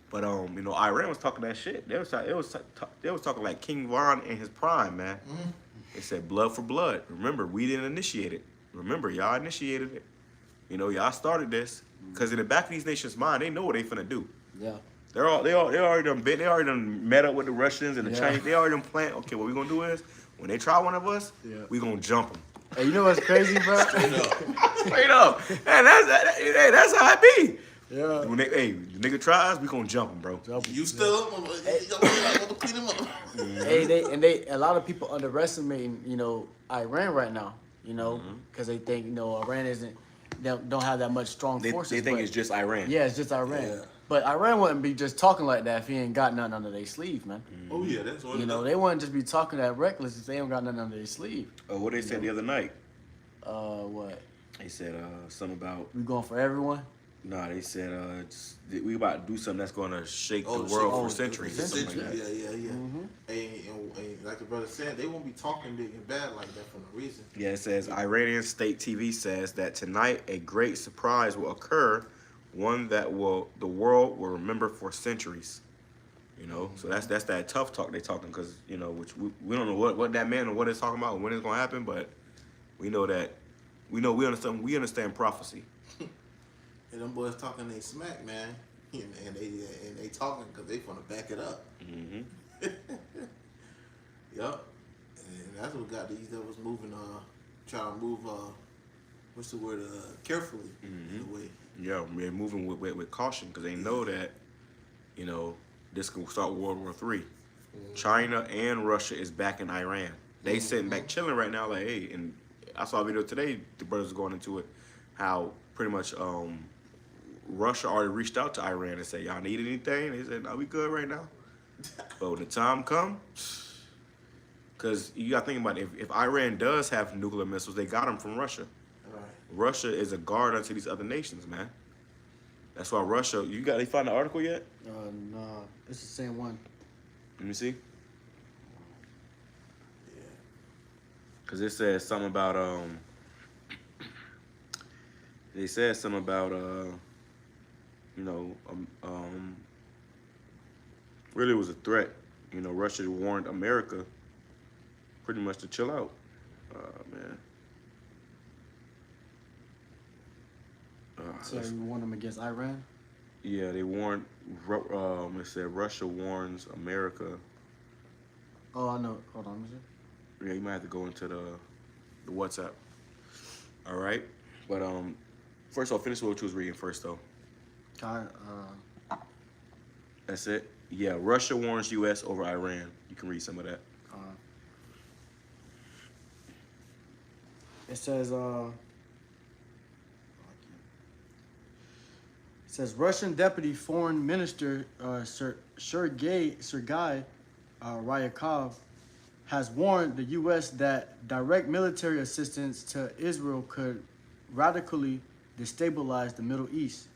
Speaker 4: but you know, Iran was talking that shit. They was talking like King Von in his prime, man. They said blood for blood. Remember, we didn't initiate it. Remember, y'all initiated it. You know, y'all started this. Because in the back of these nations' mind, they know what they finna do.
Speaker 1: Yeah.
Speaker 4: They already done met up with the Russians and the Chinese. They already done planned. Okay, what we gonna do is when they try one of us, we gonna jump them.
Speaker 1: Hey, you know what's crazy, bro?
Speaker 4: Straight up. And that's how it be.
Speaker 1: Yeah.
Speaker 4: When the nigga tries, we gonna jump him, bro.
Speaker 5: You still up? Clean him up.
Speaker 1: Hey, a lot of people underestimating, you know, Iran right now, you know, because they think, you know, Iran don't have that much strong forces.
Speaker 4: They think it's just Iran.
Speaker 1: Yeah, it's just Iran.
Speaker 5: Yeah.
Speaker 1: But Iran wouldn't be just talking like that if he ain't got nothing under their sleeve, man.
Speaker 5: Oh yeah, that's what.
Speaker 1: You know, they wouldn't just be talking that reckless if they ain't got nothing under their sleeve.
Speaker 4: What they said the other night?
Speaker 1: What?
Speaker 4: They said something about.
Speaker 1: We going for everyone?
Speaker 4: No, they said we about to do something that's gonna shake the world for centuries. Or something like that.
Speaker 5: Yeah. And like the brother said, they won't be talking big and bad like that for no reason.
Speaker 4: Yeah, it says Iranian state TV says that tonight a great surprise will occur, one that the world will remember for centuries. You know, so that's that tough talk they talking, because you know, which we don't know what that meant or what it's talking about and when it's gonna happen, but we know that we understand prophecy.
Speaker 5: And them boys talking they smack, man, and they talking because they want to back it up. Yup. And that's what got these devils moving. Trying to move. What's the word? Carefully in a way.
Speaker 4: Yeah, they're moving with caution because they know that, you know, this can start World War III. China and Russia is backing Iran. They sitting back chilling right now, like, hey. And I saw a video today. The brothers going into it, how pretty much Russia already reached out to Iran and said, y'all need anything? They said, no, we good right now. But when the time come, because you got to think about it, if Iran does have nuclear missiles, they got them from Russia.
Speaker 5: Right.
Speaker 4: Russia is a guard unto these other nations, man. That's why Russia, they find the article yet?
Speaker 1: No, it's the same one.
Speaker 4: Let me see.
Speaker 5: Yeah.
Speaker 4: Because it says something about, they said something about, you know, really it was a threat. You know, Russia warned America pretty much to chill out. Man.
Speaker 1: So you warn them against Iran?
Speaker 4: Yeah, they warned, it said Russia warns America.
Speaker 1: Oh, I know. Hold on,
Speaker 4: Yeah, you might have to go into the WhatsApp. All right. But first off, finish what you was reading first, though. That's it? Yeah, Russia warns U.S. over Iran. You can read some of that.
Speaker 1: It says, Russian Deputy Foreign Minister Sergei Ryakov has warned the U.S. that direct military assistance to Israel could radically destabilize the Middle East.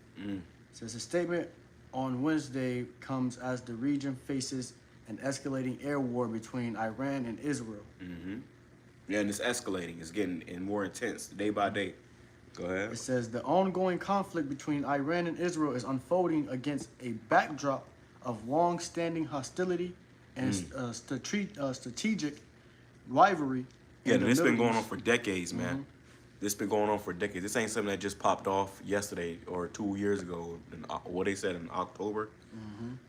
Speaker 1: Says a statement on Wednesday comes as the region faces an escalating air war between Iran and Israel.
Speaker 4: Yeah, and it's escalating. It's getting more intense day by day. Go ahead.
Speaker 1: It says the ongoing conflict between Iran and Israel is unfolding against a backdrop of long-standing hostility and strategic rivalry.
Speaker 4: Yeah, and it's been going on for decades, man. This been going on for decades. This ain't something that just popped off yesterday or 2 years ago. What they said in October.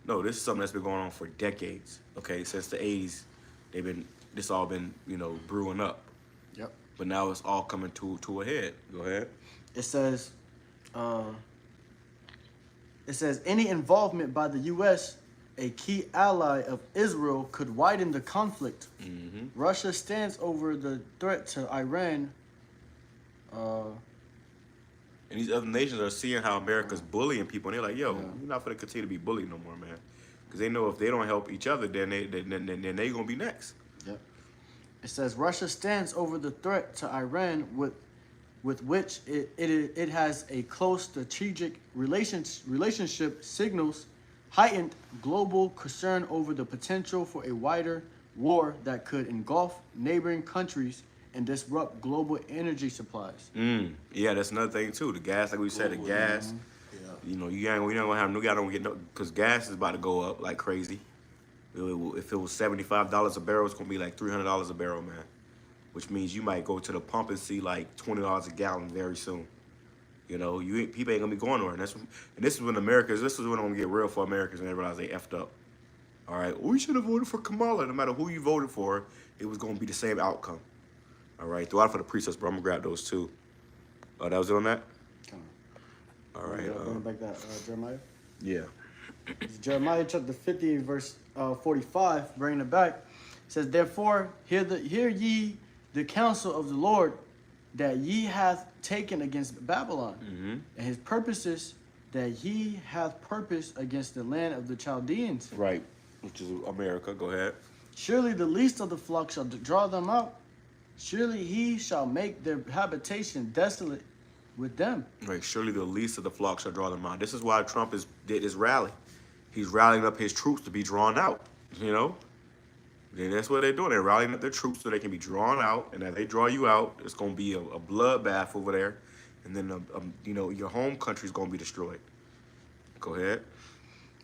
Speaker 4: No, this is something that's been going on for decades. Okay, since the 80s, this all been, you know, brewing up.
Speaker 1: Yep.
Speaker 4: But now it's all coming to a head. Go ahead.
Speaker 1: It says, It says any involvement by the U.S., a key ally of Israel, could widen the conflict. Russia stands over the threat to Iran.
Speaker 4: And these other nations are seeing how America's bullying people, and they're like, "Yo, we're not gonna continue to be bullied no more, man," because they know if they don't help each other, then they gonna be next.
Speaker 1: Yep. It says Russia stands over the threat to Iran, with which it has a close strategic relationship, signals heightened global concern over the potential for a wider war that could engulf neighboring countries and disrupt global energy supplies.
Speaker 4: Yeah, that's another thing too. The gas, like we said, the gas. You know, you ain't gonna have no, y'all don't get no, because gas is about to go up like crazy. If it was $75 a barrel, it's gonna be like $300 a barrel, man. Which means you might go to the pump and see like $20 a gallon very soon. You know, people ain't gonna be going nowhere. And this is when Americans, this is when it's gonna get real for Americans, and they realize they effed up. All right, we should have voted for Kamala. No matter who you voted for, it was gonna be the same outcome. All right, throw out for the precepts, bro. I'm gonna grab those too. That was it on that? All right.
Speaker 1: Bring back that Jeremiah.
Speaker 4: Yeah.
Speaker 1: It's Jeremiah chapter 50, verse 45, bringing it back. It says, therefore, hear ye the counsel of the Lord that ye hath taken against Babylon, and his purposes that he hath purposed against the land of the Chaldeans.
Speaker 4: Right, which is America. Go ahead.
Speaker 1: Surely the least of the flock shall draw them out. Surely he shall make their habitation desolate with them.
Speaker 4: Right, surely the least of the flock shall draw them out. This is why Trump did his rally. He's rallying up his troops to be drawn out, you know? And that's what they're doing. They're rallying up their troops so they can be drawn out. And as they draw you out, it's going to be a bloodbath over there. And then, you know, your home country is going to be destroyed. Go ahead.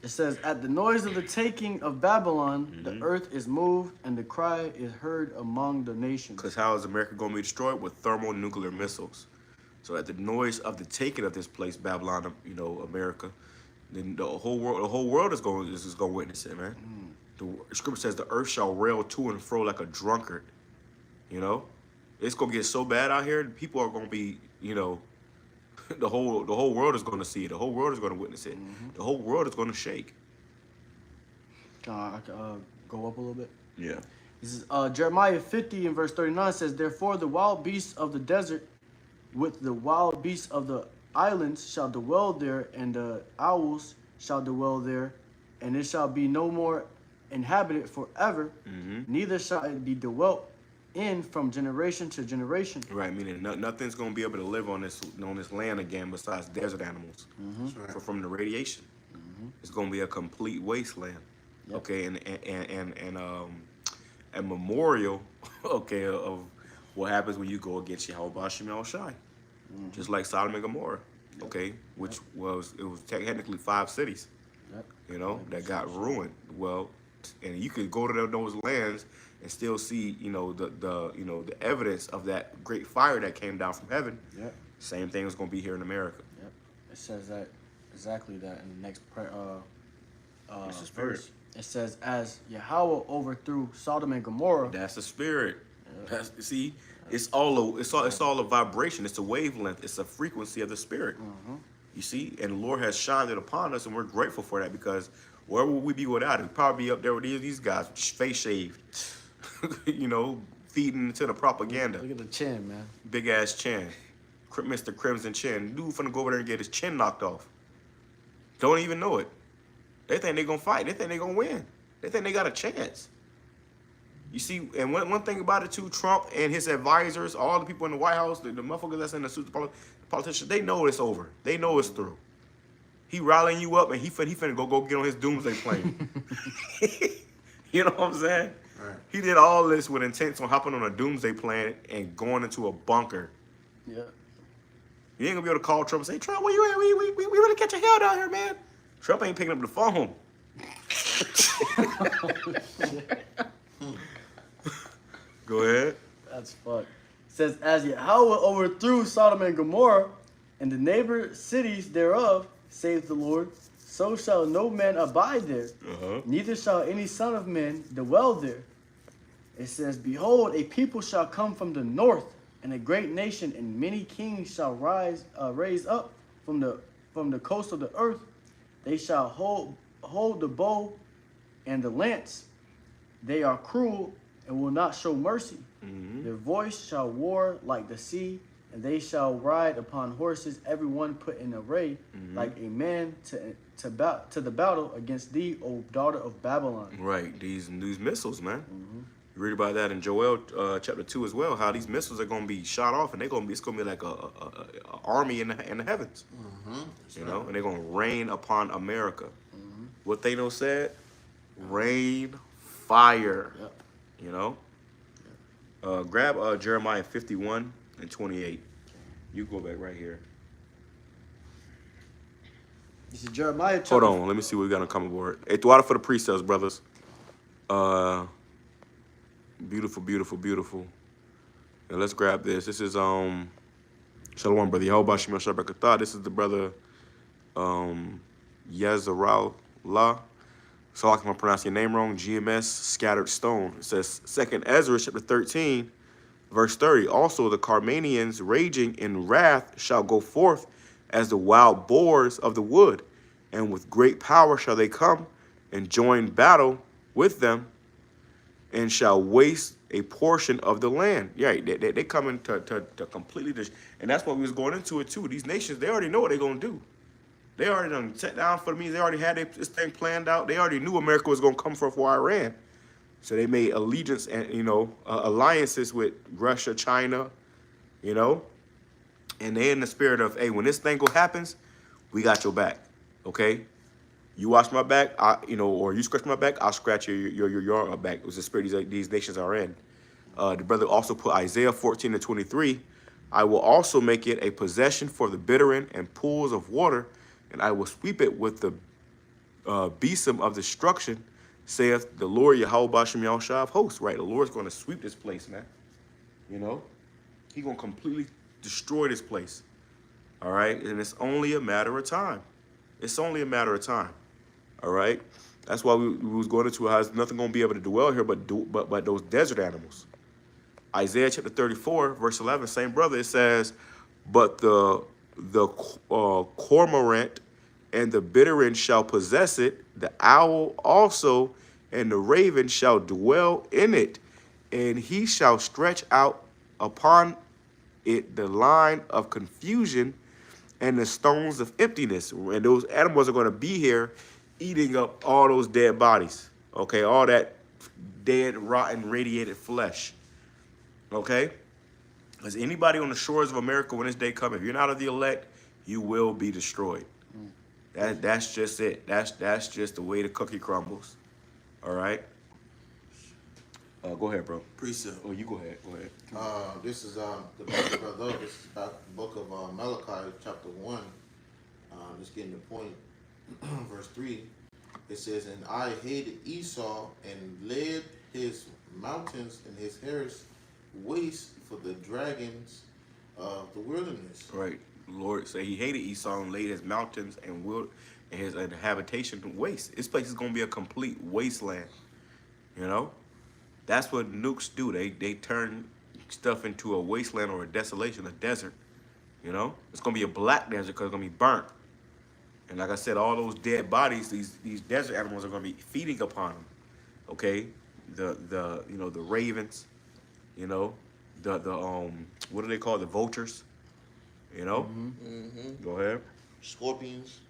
Speaker 1: It says, at the noise of the taking of Babylon, the earth is moved and the cry is heard among the nations.
Speaker 4: Because how is America going to be destroyed? With thermonuclear missiles. So at the noise of the taking of this place, Babylon, you know, America, then the whole world is going to witness it, man. The scripture says the earth shall rail to and fro like a drunkard. You know, it's going to get so bad out here. People are going to be, you know, the whole world is going to see it. The whole world is going to witness it. The whole world is going to shake.
Speaker 1: I can go up a little bit.
Speaker 4: Yeah.
Speaker 1: This is Jeremiah 50 and verse 39 says, therefore the wild beasts of the desert with the wild beasts of the islands shall dwell there, and the owls shall dwell there, and it shall be no more inhabited forever, neither shall it be dwelt in from generation to generation.
Speaker 4: Right, meaning nothing's going to be able to live on this land again besides desert animals. From the radiation. It's going to be a complete wasteland. Yep. Okay, and a memorial, okay, of what happens when you go against YAHAWASHI, just like Sodom and Gomorrah, okay, which was technically 5 cities, you know, that got ruined. Well, and you could go to those lands and still see, you know, the evidence of that great fire that came down from heaven. Same thing is going to be here in America.
Speaker 1: It says that exactly that in the next verse. It says, as Yahweh overthrew Sodom and Gomorrah.
Speaker 4: That's the spirit. See, it's all a vibration. It's a wavelength. It's a frequency of the spirit. You see, and the Lord has shined it upon us, and we're grateful for that, because where would we be without it? We'd probably be up there with these guys, face shaved, you know, feeding into the propaganda.
Speaker 1: Look at the chin, man.
Speaker 4: Big ass chin, Mr. Crimson Chin. Dude finna go over there and get his chin knocked off. Don't even know it. They think they're gonna fight. They think they're gonna win. They think they got a chance. You see, and one thing about it too, Trump and his advisors, all the people in the White House, the motherfuckers that's in the suits, the politicians, they know it's over. They know it's through. He rallying you up, and he finna go get on his doomsday plane. You know what I'm saying?
Speaker 5: Right.
Speaker 4: He did all this with intents on hopping on a doomsday plane and going into a bunker.
Speaker 1: Yeah.
Speaker 4: You ain't gonna be able to call Trump and say, Trump, where you at? We really catch a hell down here, man. Trump ain't picking up the phone. Go ahead.
Speaker 1: That's fucked. It says, as Yahweh overthrew Sodom and Gomorrah and the neighbor cities thereof, saith the Lord, so shall no man abide there, neither shall any son of man dwell there. It says, behold, a people shall come from the north, and a great nation, and many kings shall raise up from the coast of the earth, They shall hold the bow and the lance. They are cruel and will not show mercy. Their voice shall war like the sea, and they shall ride upon horses, every one put in array, like a man to the battle against thee, O daughter of Babylon.
Speaker 4: Right, these missiles, man. You read about that in Joel chapter 2 as well, how these missiles are going to be shot off, and it's going to be like a army in the heavens. You know, and they're going to rain upon America. What Thanos said, rain fire.
Speaker 1: Yep.
Speaker 4: You know, grab Jeremiah 51 and 28. You go back right here.
Speaker 1: This is Jeremiah.
Speaker 4: Hold on, let me see what we got on come aboard. Hey, throw out for the pre-sales, brothers. Beautiful, beautiful, beautiful. And let's grab this. This is Shalom, brother YAHAWASHI. This is the brother Yazarallah. So I can pronounce your name wrong. GMS Scattered Stone. It says 2nd Ezra chapter 13, verse 30. Also the Carmanians raging in wrath shall go forth as the wild boars of the wood, and with great power shall they come and join battle with them, and shall waste a portion of the land. Yeah, they coming to completely, and that's what we was going into it too. These nations, they already know what they're gonna do. They already done set down for me. They already had this thing planned out. They already knew America was gonna come for Iran, so they made allegiance and alliances with Russia, China, and they in the spirit of, hey, when this thing happens, we got your back, okay? You watch my back, or you scratch my back, I'll scratch your back. It was the spirit these nations are in. The brother also put Isaiah 14 and 23. I will also make it a possession for the bittern and pools of water, and I will sweep it with the besom of destruction, saith the Lord YAHAWAH of hosts. Right, the Lord's going to sweep this place, man. He's going to completely destroy this place. All right, and it's only a matter of time. It's only a matter of time. All right, that's why we was going into how there's nothing going to be able to dwell here but those desert animals. Isaiah chapter 34, verse 11, same brother, it says, but the cormorant and the bittern shall possess it, the owl also and the raven shall dwell in it, and he shall stretch out upon it the line of confusion and the stones of emptiness. And those animals are going to be here eating up all those dead bodies, okay? All that dead, rotten, radiated flesh, okay? As anybody on the shores of America when this day comes, if you're not of the elect, you will be destroyed. That's just it. That's just the way the cookie crumbles, all right? Go ahead, bro.
Speaker 5: Precept.
Speaker 4: Oh, you go ahead. Go ahead.
Speaker 5: This is the brother. This is about the book of Malachi, chapter 1. Just getting the point. Verse 3. It says, and I hated Esau and led his mountains and his hairs waste for the dragons of the wilderness. Right.
Speaker 4: Lord say he hated Esau and laid his mountains and his habitation to waste. This place is going to be a complete wasteland. That's what nukes do. They turn stuff into a wasteland or a desolation, a desert. It's going to be a black desert because it's going to be burnt. And like I said, all those dead bodies, these desert animals are going to be feeding upon them. Okay? The ravens, the what do they call it? The vultures. Go ahead.
Speaker 5: Scorpions.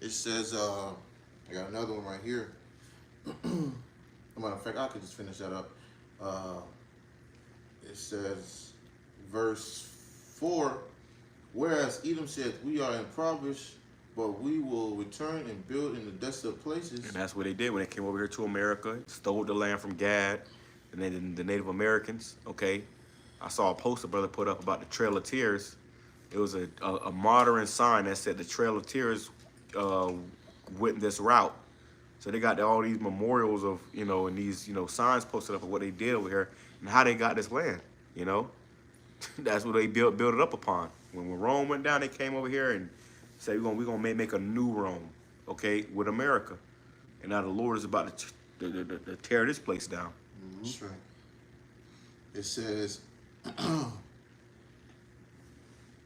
Speaker 5: It says, I got another one right here. As a matter of fact, I could just finish that up. It says, verse 4, whereas Edom said, we are impoverished, but we will return and build in the desolate places.
Speaker 4: And that's what they did when they came over here to America, stole the land from Gad, and then the Native Americans, okay? I saw a poster brother put up about the Trail of Tears. It was a modern sign that said the Trail of Tears went this route. So they got all these memorials of, and these, signs posted up of what they did over here and how they got this land, That's what they built it up upon. When Rome went down, they came over here and said, we're gonna make a new Rome, okay, with America. And now the Lord is about to tear this place down.
Speaker 5: That's right. It says,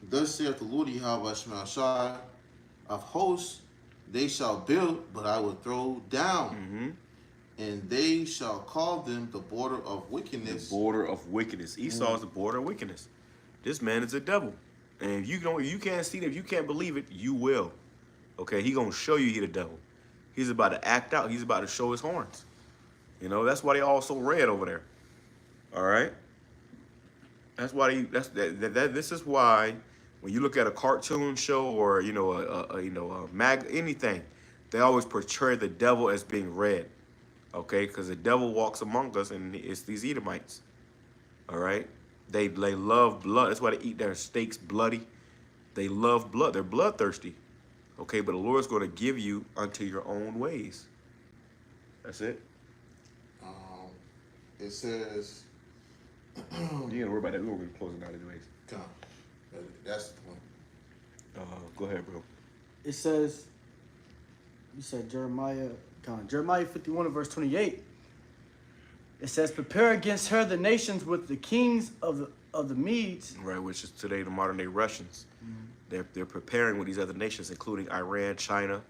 Speaker 5: thus saith the Lord YAHAWASHI of hosts, They shall build, but I will throw down.
Speaker 4: Mm-hmm.
Speaker 5: And they shall call them the border of
Speaker 4: The
Speaker 5: wickedness.
Speaker 4: border of wickedness. Esau is the border of wickedness. This man is a devil. And if you can't see it, if you can't believe it, you will. Okay, he gonna show you he the devil. He's about to act out. He's about to show his horns. You know, that's why they all so red over there. All right. That's why this is why when you look at a cartoon show or a anything, they always portray the devil as being red. Okay, because the devil walks among us, and it's these Edomites. All right, they love blood. That's why they eat their steaks bloody. They love blood. They're bloodthirsty. Okay, but the Lord's going to give you unto your own ways. That's it.
Speaker 5: It says,
Speaker 4: You ain't gonna worry about that. We're gonna be closing out anyways.
Speaker 5: come. That's the point.
Speaker 4: Go ahead, bro.
Speaker 1: It says, you said Jeremiah 51 and verse 28. It says, prepare against her the nations with the kings of the Medes.
Speaker 4: Right, which is today the modern day Russians. They're preparing with these other nations, including Iran, China.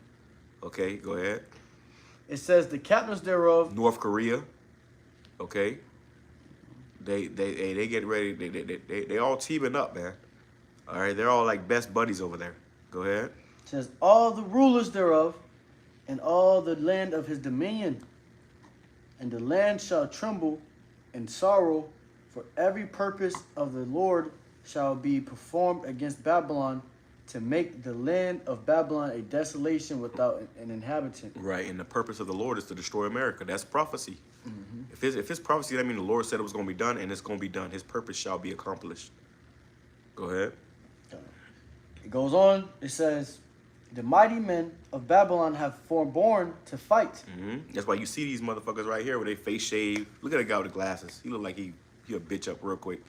Speaker 4: Okay, go ahead.
Speaker 1: It says the captains thereof.
Speaker 4: North Korea. Okay. They get ready. They all teaming up, man. All right, they're all like best buddies over there. Go ahead.
Speaker 1: It says all the rulers thereof, and all the land of his dominion. And the land shall tremble and sorrow, for every purpose of the Lord shall be performed against Babylon, to make the land of Babylon a desolation without an inhabitant.
Speaker 4: Right, and the purpose of the Lord is to destroy America. That's prophecy. If it's prophecy, that means the Lord said it was going to be done, and it's going to be done. His purpose shall be accomplished. Go ahead.
Speaker 1: It goes on. It says, the mighty men of Babylon have forborne to fight.
Speaker 4: That's why you see these motherfuckers right here with their face shaved. Look at the guy with the glasses. He look like he a bitch up real quick.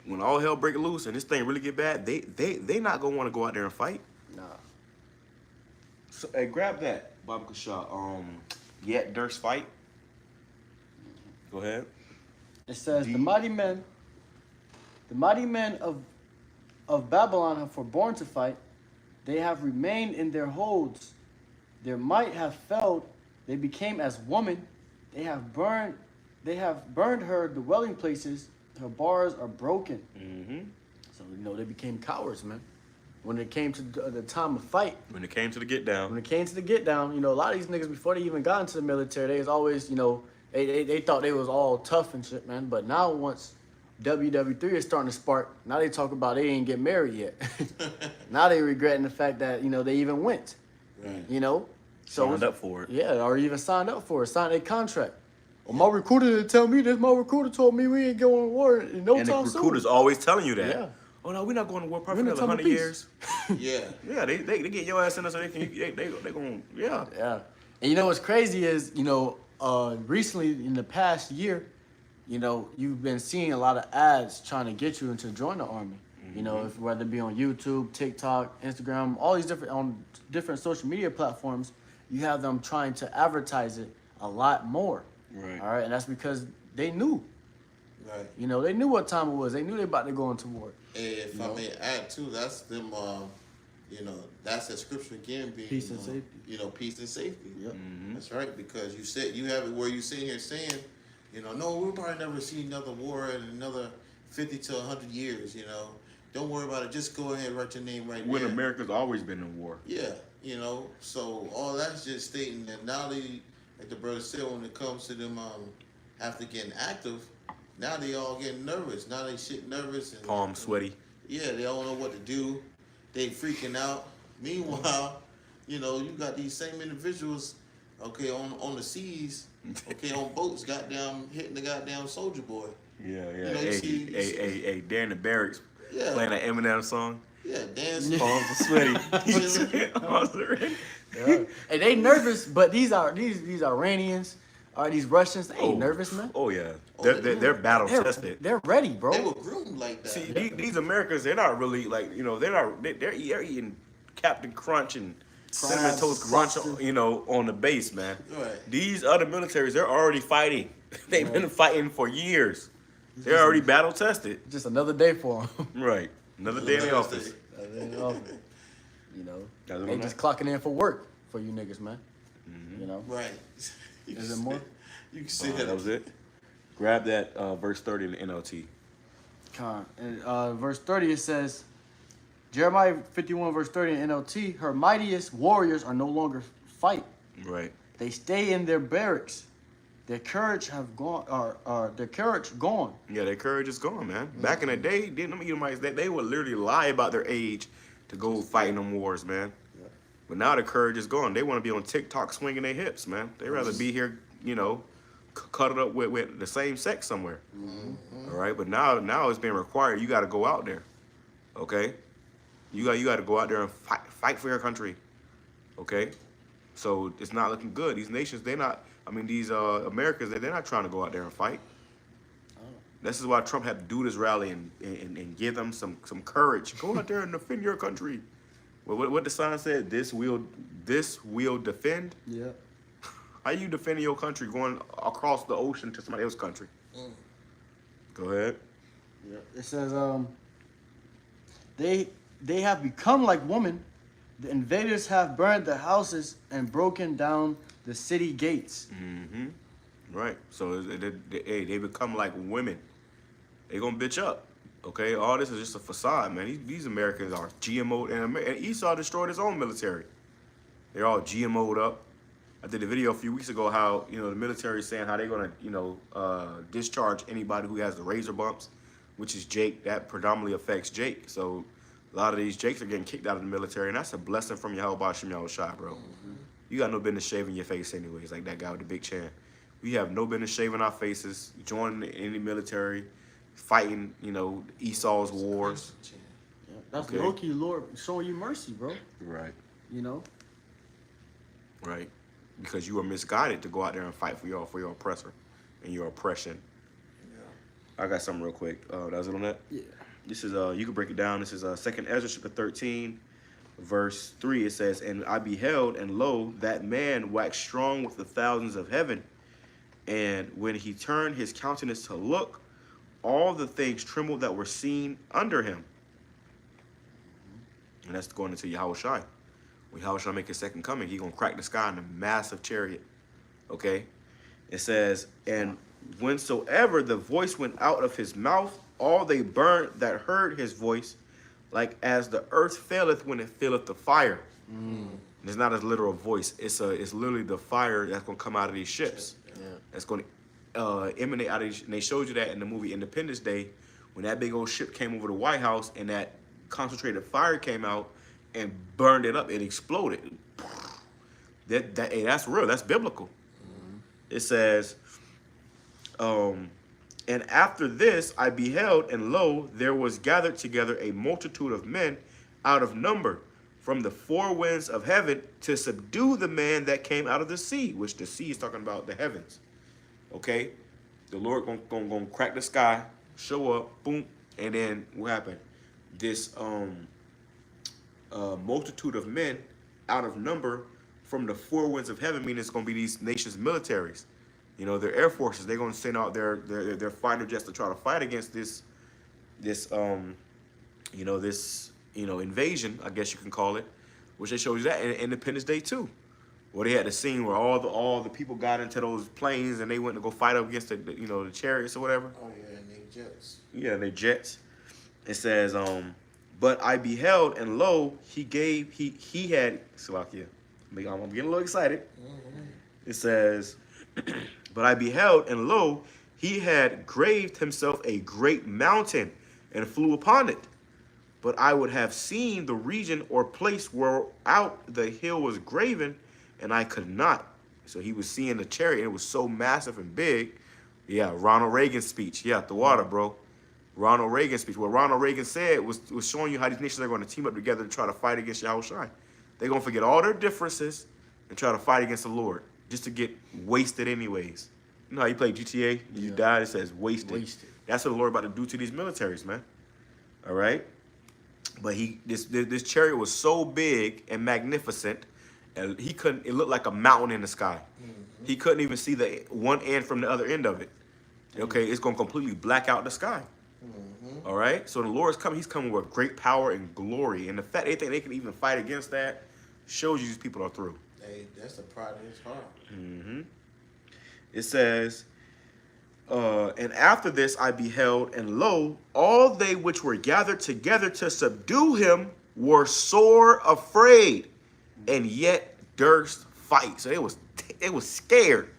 Speaker 4: When all hell break loose and this thing really get bad, they not gonna want to go out there and fight.
Speaker 1: Nah.
Speaker 4: So hey, grab that, Bobby Kashaw. Yet Durst fight. Go ahead.
Speaker 1: It says the mighty men of Babylon have forborne to fight. They have remained in their holds. Their might have failed. They became as woman. They have burned her dwelling places. Her bars are broken. So they became cowards, man. When it came to the time of fight.
Speaker 4: When it came to the get down.
Speaker 1: When it came to the get down, a lot of these niggas before they even got into the military, they was always, they thought they was all tough and shit, man. But now once WW3 is starting to spark, now they talk about they ain't get married yet. Now they regretting the fact that, they even went.
Speaker 5: Right.
Speaker 1: So
Speaker 4: Signed up for it.
Speaker 1: Yeah, or even signed up for it, signed a contract. Well, my recruiter didn't tell me this. My recruiter told me we ain't going to war in no
Speaker 4: And
Speaker 1: time
Speaker 4: the
Speaker 1: soon.
Speaker 4: recruiter's always telling you that.
Speaker 1: Yeah.
Speaker 4: Oh no, we're not going to war probably
Speaker 1: We're in
Speaker 4: for
Speaker 1: a
Speaker 4: another
Speaker 1: time
Speaker 4: 100
Speaker 1: of peace.
Speaker 4: years.
Speaker 5: Yeah.
Speaker 4: Yeah, they get your ass in there so they going yeah.
Speaker 1: Yeah. And what's crazy is, recently in the past year, you've been seeing a lot of ads trying to get you to join the army. If whether it be on YouTube, TikTok, Instagram, all these different social media platforms, you have them trying to advertise it a lot more.
Speaker 4: Right.
Speaker 1: All right, and that's because they knew.
Speaker 5: Right.
Speaker 1: They knew what time it was. They knew they about to go into war.
Speaker 5: And if I may add too, that's them. That's that scripture again being
Speaker 1: Peace and safety.
Speaker 5: Peace and safety.
Speaker 1: Yep.
Speaker 5: That's right, because you said you have it where you sitting here saying, no, we'll probably never see another war in another 50 to 100 years. Don't worry about it. Just go ahead and write your name right
Speaker 4: When
Speaker 5: there.
Speaker 4: America's always been in war.
Speaker 5: Yeah, so all that's just stating that now they, like the brother said, when it comes to them after getting active, now they all getting nervous. Now they shit nervous and
Speaker 4: Palm sweaty.
Speaker 5: Yeah, they don't know what to do. They freaking out. Meanwhile, you got these same individuals, okay, on the seas, okay, on boats, goddamn hitting the goddamn soldier boy.
Speaker 4: Yeah.
Speaker 5: You
Speaker 4: Darren the Barracks
Speaker 5: Yeah.
Speaker 4: playing an Eminem song.
Speaker 5: Yeah, dancing.
Speaker 4: Palms are sweaty. Palms are ready.
Speaker 1: Yeah. And they nervous, but these Iranians, these Russians, they ain't nervous, man.
Speaker 4: Oh yeah, they're battle tested.
Speaker 1: They're ready, bro.
Speaker 5: They were groomed like that.
Speaker 4: See, these Americans, they're not really like they're eating Captain Crunch and Cinnamon Toast Crunch, on the base, man.
Speaker 5: Right.
Speaker 4: These other militaries, they're already fighting. They've been fighting for years. They're already battle tested.
Speaker 1: Just another day for them.
Speaker 4: Right. Another day in the office.
Speaker 1: You know,
Speaker 4: That's
Speaker 1: they
Speaker 4: what
Speaker 1: just clocking in for work for you niggas, man.
Speaker 4: Mm-hmm.
Speaker 1: You know,
Speaker 5: Right.
Speaker 1: is there more?
Speaker 5: You can say that.
Speaker 4: That was it. Grab that verse 30 in the NLT.
Speaker 1: In verse 30 it says, Jeremiah 51 verse 30 in NLT, her mightiest warriors are no longer fight.
Speaker 4: Right.
Speaker 1: They stay in their barracks. Their courage have gone. Their courage gone.
Speaker 4: Yeah, their courage is gone, man. Back in the day, they would literally lie about their age to go fight in them wars, man.
Speaker 5: Yeah.
Speaker 4: But now the courage is gone. They want to be on TikTok swinging their hips, man. They rather be here, you know, cuddled up with the same sex somewhere. All right, but now it's being required. You got to go out there, okay? You got to go out there and fight for your country, okay? So it's not looking good. These nations, these Americans, they're not trying to go out there and fight. This is why Trump had to do this rally and give them some courage. Go out there and defend your country. Well, what the sign said, this will defend.
Speaker 1: Yeah.
Speaker 4: How you defending your country going across the ocean to somebody else's country? Go ahead.
Speaker 1: Yeah. It says they have become like women. The invaders have burned the houses and broken down the city gates.
Speaker 4: Mm-hmm. Right. So they become like women. They gonna bitch up. Okay. All this is just a facade, man. These Americans are GMO'd, and Esau destroyed his own military. They're all GMO'd up. I did a video a few weeks ago how, you know, the military is saying how they're gonna, you know, discharge anybody who has the razor bumps, which is Jake. That predominantly affects Jake. So a lot of these Jakes are getting kicked out of the military, and that's a blessing from YAHAWASHI, bro. You got no business shaving your face anyways, like that guy with the big chin. We have no business shaving our faces, joining any military, fighting, you know, Esau's wars.
Speaker 1: Yeah. That's
Speaker 4: Okay.
Speaker 1: low-key Lord showing you mercy, bro.
Speaker 4: Right.
Speaker 1: You know?
Speaker 4: Right. Because you were misguided to go out there and fight for your oppressor and your oppression.
Speaker 5: Yeah.
Speaker 4: I got something real quick. That's it on that?
Speaker 1: Yeah.
Speaker 4: This is, you can break it down. This is 2nd Ezra chapter 13, verse 3. It says, and I beheld, and lo, that man waxed strong with the thousands of heaven. And when he turned his countenance to look, all the things trembled that were seen under him. And that's going into Yahawashi. When Yahawashi make his second coming, he's going to crack the sky in a massive chariot. Okay? It says, and whensoever the voice went out of his mouth, all they burnt that heard his voice, like as the earth faileth when it filleth the fire. It's not a literal voice. It's literally the fire that's going to come out of these ships.
Speaker 5: Yeah.
Speaker 4: That's going to emanate out of these. And they showed you that in the movie Independence Day, when that big old ship came over the White House and that concentrated fire came out and burned it up. It exploded. Hey, that's real. That's biblical. It says, and after this I beheld, and lo, there was gathered together a multitude of men out of number from the four winds of heaven to subdue the man that came out of the sea, which the sea is talking about the heavens. Okay? The Lord gonna crack the sky, show up, boom, and then what happened? This multitude of men out of number from the four winds of heaven, meaning it's gonna be these nations' militaries. You know, their air forces, they're gonna send out their fighter jets to try to fight against this invasion, I guess you can call it, which they showed you that in Independence Day too, where they had the scene where all the people got into those planes and they went to go fight up against the chariots or whatever.
Speaker 5: Oh yeah, and they jets.
Speaker 4: Yeah, they jets. It says, but I beheld, and lo, he had Salakia. I'm getting a little excited. It says, but I beheld, and lo, he had graved himself a great mountain and flew upon it. But I would have seen the region or place where out the hill was graven, and I could not. So he was seeing the chariot, and it was so massive and big. Yeah, Ronald Reagan's speech. Yeah, the water, bro. Ronald Reagan's speech. What Ronald Reagan said was showing you how these nations are going to team up together to try to fight against Yahawashi. They're going to forget all their differences and try to fight against the Lord just to get wasted anyways. You know how you play GTA? You die, it says wasted. That's what the Lord about to do to these militaries, man. All right? But this chariot was so big and magnificent, and it looked like a mountain in the sky. He couldn't even see the one end from the other end of it. Okay, it's going to completely black out the sky. All right. So the Lord is coming. He's coming with great power and glory. And the fact they think they can even fight against that shows you these people are through.
Speaker 5: Hey, that's the pride of his heart.
Speaker 4: Mm-hmm. It says, and after this I beheld, and lo, all they which were gathered together to subdue him were sore afraid, and yet durst fight. So they was scared.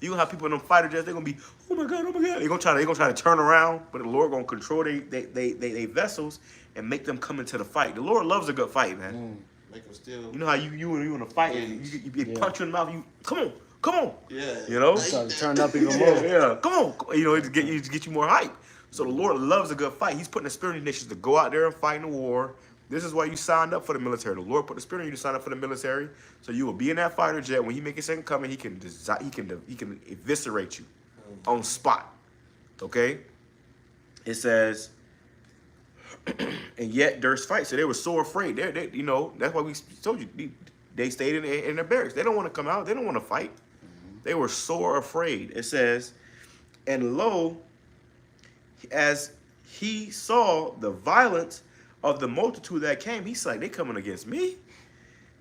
Speaker 4: You gonna have people in them fighter jets, they're gonna be, oh my God, oh my God. They're gonna try to turn around, but the Lord gonna control they vessels and make them come into the fight. The Lord loves a good fight, man.
Speaker 5: Make them still.
Speaker 4: You know how you in a fight and you punch you in the mouth, you come on.
Speaker 5: Yeah.
Speaker 4: You know?
Speaker 1: Start to turn up even more.
Speaker 4: Yeah, come on. You know, it get you more hype. So the Lord loves a good fight. He's putting the spirit in the nations to go out there and fight in the war. This is why you signed up for the military. The Lord put the spirit in you to sign up for the military, so you will be in that fighter jet. When he make his second coming, he can eviscerate you on spot. Okay. It says, and yet durst fight. So they were so afraid. They you know, that's why we told you they stayed in their barracks. They don't want to come out. They don't want to fight. They were sore afraid. It says, and lo, as he saw the violence of the multitude that came, he's like, they coming against me.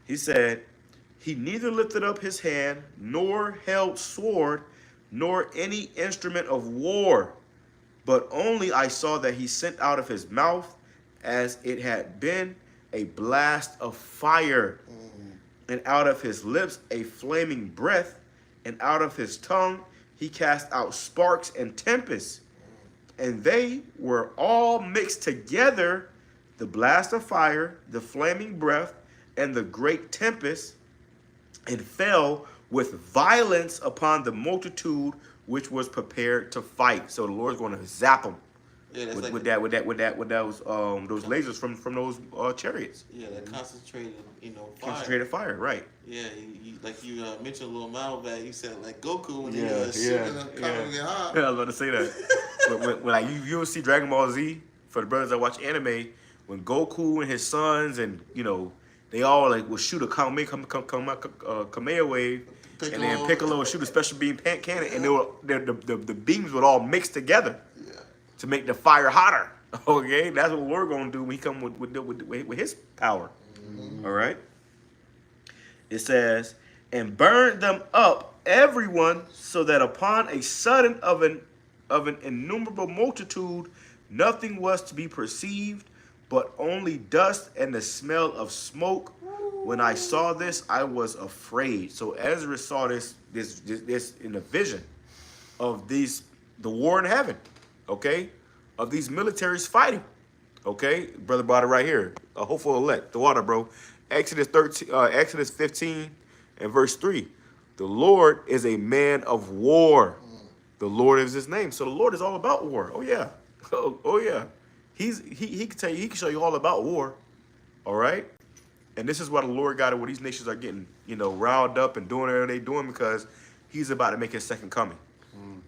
Speaker 4: He said, he neither lifted up his hand, nor held sword, nor any instrument of war, but only I saw that he sent out of his mouth as it had been a blast of fire, and out of his lips a flaming breath, and out of his tongue he cast out sparks and tempests, and they were all mixed together, the blast of fire, the flaming breath, and the great tempest, and fell with violence upon the multitude which was prepared to fight. So the Lord's going to zap them with those lasers from those chariots.
Speaker 5: Yeah, that concentrated, fire.
Speaker 4: Concentrated fire, right?
Speaker 5: Yeah, like you mentioned a little while back. You said like Goku when he
Speaker 4: Yeah,
Speaker 5: shooting up, coming get hot.
Speaker 4: Yeah, I was about to say that. when like you see Dragon Ball Z, for the brothers that watch anime, when Goku and his sons and they all like will shoot a Kamehameha wave, and then Piccolo would shoot a special beam cannon, and the beams would all mix together to make the fire hotter. Okay, that's what we're gonna do when he come with his power. All right. It says, and burned them up everyone, so that upon a sudden of an innumerable multitude, nothing was to be perceived, but only dust and the smell of smoke. When I saw this, I was afraid. So Ezra saw this in the vision of the war in heaven, okay, of these militaries fighting, okay. Brother brought it right here. A hopeful elect, the water, bro. Exodus 15 and verse 3. The Lord is a man of war. The Lord is his name. So the Lord is all about war. Oh yeah. Oh yeah. He can tell you, he can show you all about war. All right. And this is why the Lord got it, where these nations are getting, riled up and doing whatever they're doing, because he's about to make his second coming.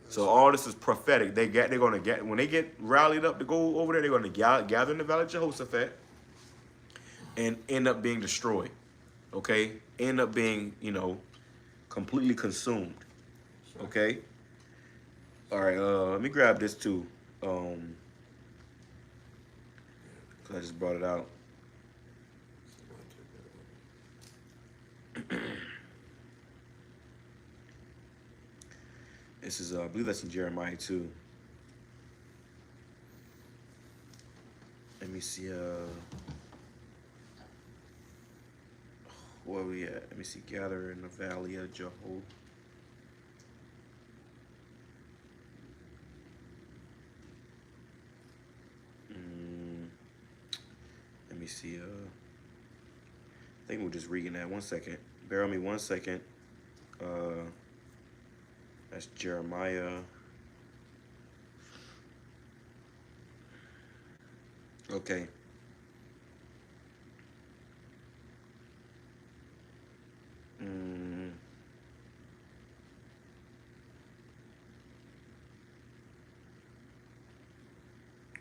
Speaker 4: So all this is prophetic. When they get rallied up to go over there, they're going to gather in the valley of Jehoshaphat and end up being destroyed. Okay? End up being, completely consumed. Okay? All right, let me grab this too. 'Cause I just brought it out. This is, I believe that's in Jeremiah 2. Let me see, where we at? Let me see, gather in the valley of Jehovah. Let me see, I think we're just reading that. 1 second. Bear with me 1 second. That's Jeremiah. Okay.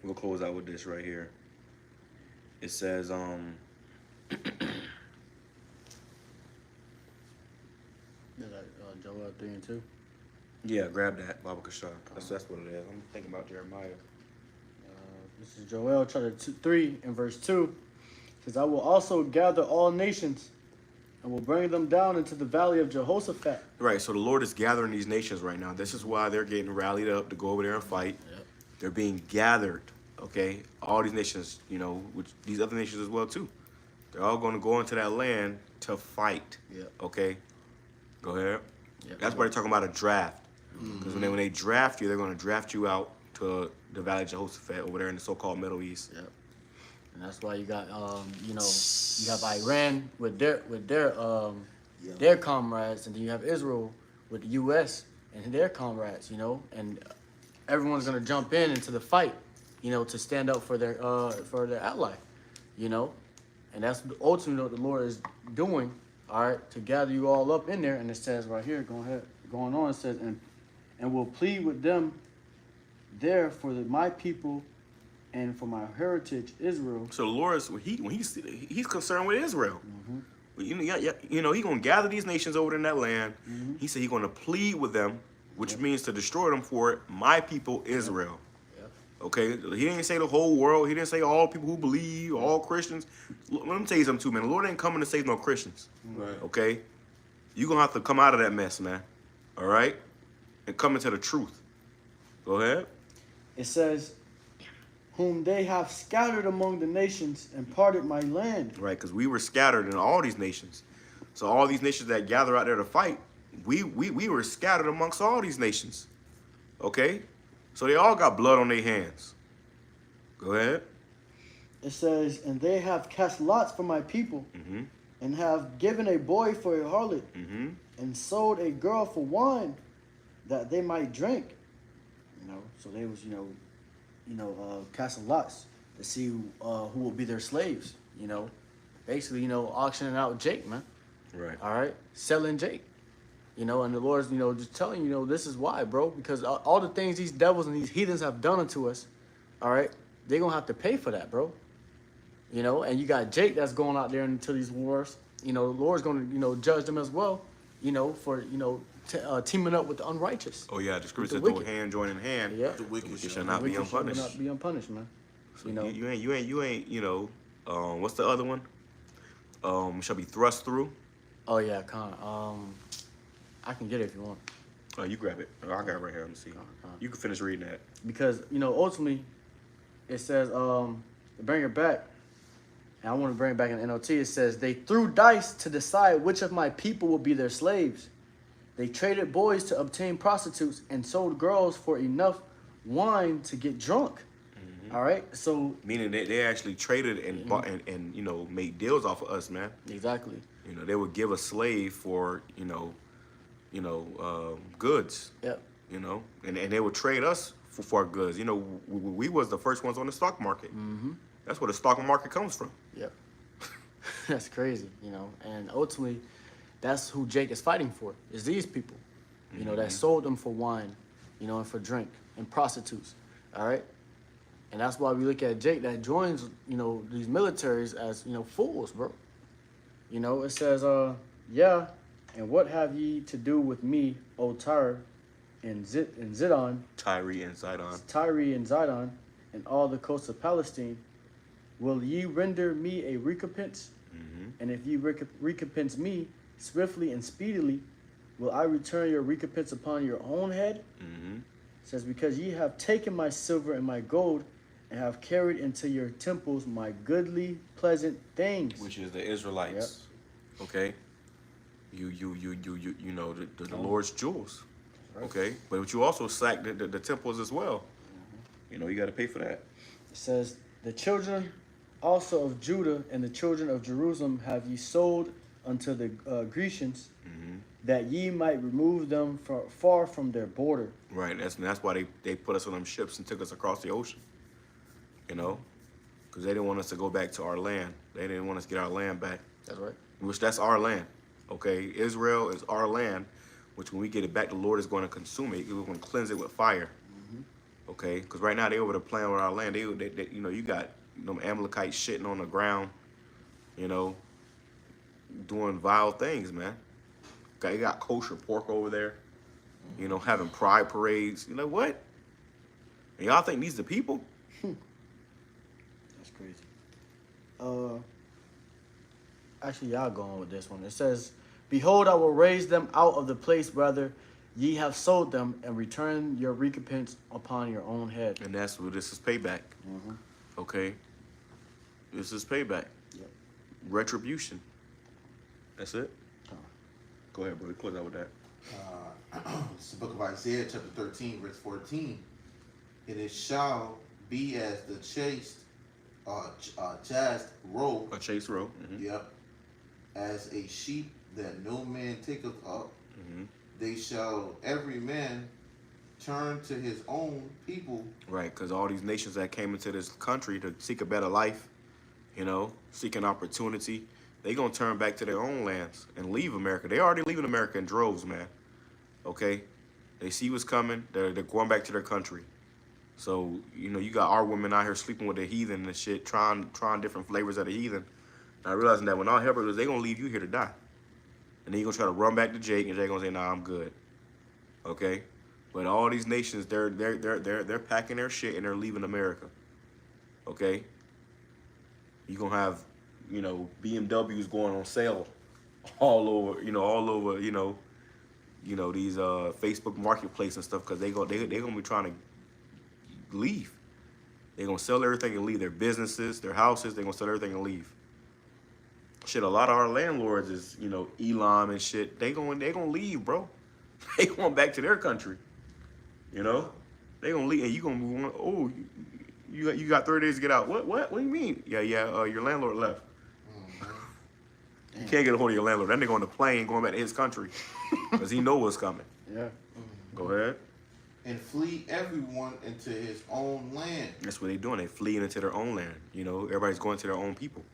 Speaker 4: We'll close out with this right here. It says,
Speaker 1: Is that Joel 3 and 2?
Speaker 4: yeah, grab that, Baba Kasha. That's what it is. I'm thinking about Jeremiah.
Speaker 1: This is Joel chapter 3 and verse 2. It says, I will also gather all nations and will bring them down into the valley of Jehoshaphat.
Speaker 4: Right, so the Lord is gathering these nations right now. This is why they're getting rallied up to go over there and fight.
Speaker 1: Yep.
Speaker 4: They're being gathered, okay? All these nations, you know, which these other nations as well too. They're all going to go into that land to fight,
Speaker 1: Yep.
Speaker 4: okay? Go ahead.
Speaker 1: Yep.
Speaker 4: That's why they're talking about a draft. Because when they draft you, they're going to draft you out to the Valley of Jehoshaphat over there in the so-called Middle East.
Speaker 1: Yep. And that's why you got, you know, you have Iran with their comrades, and then you have Israel with the U.S. and their comrades, you know, and everyone's gonna jump into the fight, you know, to stand up for their ally, you know, and that's ultimately what the Lord is doing, all right, to gather you all up in there. And it says right here, going on, it says, and will plead with them there for my people and for my heritage Israel.
Speaker 4: So the Lord is he's concerned with Israel. You know, he's gonna gather these nations over in that land. He said he's gonna plead with them, which means to destroy them for it. My people Israel.
Speaker 1: Yep.
Speaker 4: Okay, he didn't say the whole world. He didn't say all people who believe, all Christians. Let me tell you something too, man. The Lord ain't coming to save no Christians.
Speaker 5: Right.
Speaker 4: Okay, you're gonna have to come out of that mess, man. All right, and come into the truth. Go ahead.
Speaker 1: It says, whom they have scattered among the nations and parted my land.
Speaker 4: Right, because we were scattered in all these nations. So all these nations that gather out there to fight, we were scattered amongst all these nations. Okay? So they all got blood on their hands. Go ahead.
Speaker 1: It says, and they have cast lots for my people, and have given a boy for a harlot, and sold a girl for wine, that they might drink. You know, so they was, casting lots to see who will be their slaves. You know, basically, you know, auctioning out Jake, man.
Speaker 4: Right.
Speaker 1: All right, selling Jake. You know, and the Lord's, you know, just telling you, you know, this is why, bro, because all the things these devils and these heathens have done unto us, all right, they're gonna have to pay for that, bro. You know, and you got Jake that's going out there into these wars. You know, the Lord's gonna, you know, judge them as well. You know, for, you know, teaming up with the unrighteous.
Speaker 4: Oh yeah, the scripture
Speaker 1: the
Speaker 4: says,
Speaker 1: wicked.
Speaker 4: "No hand join in hand."
Speaker 1: Yeah.
Speaker 5: The wicked
Speaker 4: shall
Speaker 5: shall
Speaker 4: not be
Speaker 1: Wicked shall
Speaker 4: unpunished.
Speaker 1: not be unpunished, man.
Speaker 4: So
Speaker 1: You know,
Speaker 4: you ain't. You know, what's the other one? Shall be thrust through.
Speaker 1: oh yeah, I can get it if you want.
Speaker 4: Oh, you grab it. Oh, I got it right here. Let me see. You can finish reading that.
Speaker 1: Because, you know, ultimately, it says, to bring it back, and I want to bring it back in NLT, it says, they threw dice to decide which of my people will be their slaves. They traded boys to obtain prostitutes and sold girls for enough wine to get drunk. All right? So,
Speaker 4: Meaning they actually traded and bought and you know, made deals off of us, man.
Speaker 1: exactly.
Speaker 4: You know, they would give a slave for, goods.
Speaker 1: Yep.
Speaker 4: You know, and they would trade us for our goods. You know, we was the first ones on the stock market. That's where the stock market comes from.
Speaker 1: Yep. That's crazy, you know. And ultimately, that's who Jake is fighting for, is these people, you know, that sold them for wine, you know, and for drink and prostitutes, all right? And that's why we look at Jake that joins, you know, these militaries as, you know, fools, bro. You know, it says, yeah, and what have ye to do with me, O Tyre and Zidon,
Speaker 4: Tyre and Zidon.
Speaker 1: Tyre and Zidon, and all the coasts of Palestine? Will ye render me a recompense? And if ye recompense me swiftly and speedily, will I return your recompense upon your own head? It says, because ye have taken my silver and my gold, and have carried into your temples my goodly, pleasant things.
Speaker 4: Which is the Israelites. Okay. You know, the Lord's jewels.
Speaker 1: Right.
Speaker 4: Okay. But you also sacked the temples as well. You know, you got to pay for that.
Speaker 1: It says, the children also of Judah and the children of Jerusalem have ye sold unto the Grecians, that ye might remove them far from their border.
Speaker 4: Right. That's why they put us on them ships and took us across the ocean. You know, because they didn't want us to go back to our land. They didn't want us to get our land back.
Speaker 1: That's right.
Speaker 4: Which that's our land. Okay. Israel is our land, which when we get it back, the Lord is going to consume it. We're going to cleanse it with fire. Okay. Because right now they over there playing with our land. They you know, you got them Amalekites shitting on the ground, you know, doing vile things, man. You got kosher pork over there, you know, having pride parades. You know what? And y'all think these the people?
Speaker 1: crazy. Actually, y'all go on with this one. It says, "Behold, I will raise them out of the place whether ye have sold them, and return your recompense upon your own head."
Speaker 4: And that's what this is payback. Okay? This is payback.
Speaker 1: Yep.
Speaker 4: Retribution. That's it. Go ahead, brother. Close out with that.
Speaker 5: It's the book of Isaiah, chapter 13, verse 14. It shall be as the chased roe.
Speaker 4: A chase row.
Speaker 5: Yep. As a sheep that no man taketh up. They shall every man turn to his own people.
Speaker 4: Right, because all these nations that came into this country to seek a better life, you know, seek an opportunity, they gonna turn back to their own lands and leave America. They already leaving America in droves, man. Okay? They see what's coming. They're going back to their country. So, you know, you got our women out here sleeping with the heathen and shit, trying different flavors of the heathen. Not realizing that when all hell breaks loose, they gonna leave you here to die. And then you gonna try to run back to Jake, and Jake gonna say, "Nah, I'm good." Okay? But all these nations, they're packing their shit and they're leaving America. Okay? You gonna have, you know, BMWs going on sale all over, you know, these Facebook marketplace and stuff, because they gonna be trying to leave. They're gonna sell everything and leave their businesses, their houses. They're gonna sell everything and leave. Shit, a lot of our landlords is, you know, Elam and shit. They gonna leave, bro. They going back to their country. You know, they gonna leave, and you gonna move on. Oh, you got 30 days to get out. What do you mean? Yeah. Your landlord left. You can't get a hold of your landlord. That nigga on the plane going back to his country because he know what's coming.
Speaker 1: Yeah.
Speaker 4: Go ahead.
Speaker 5: And flee everyone into his own land.
Speaker 4: That's what they doing. They fleeing into their own land. You know, everybody's going to their own people.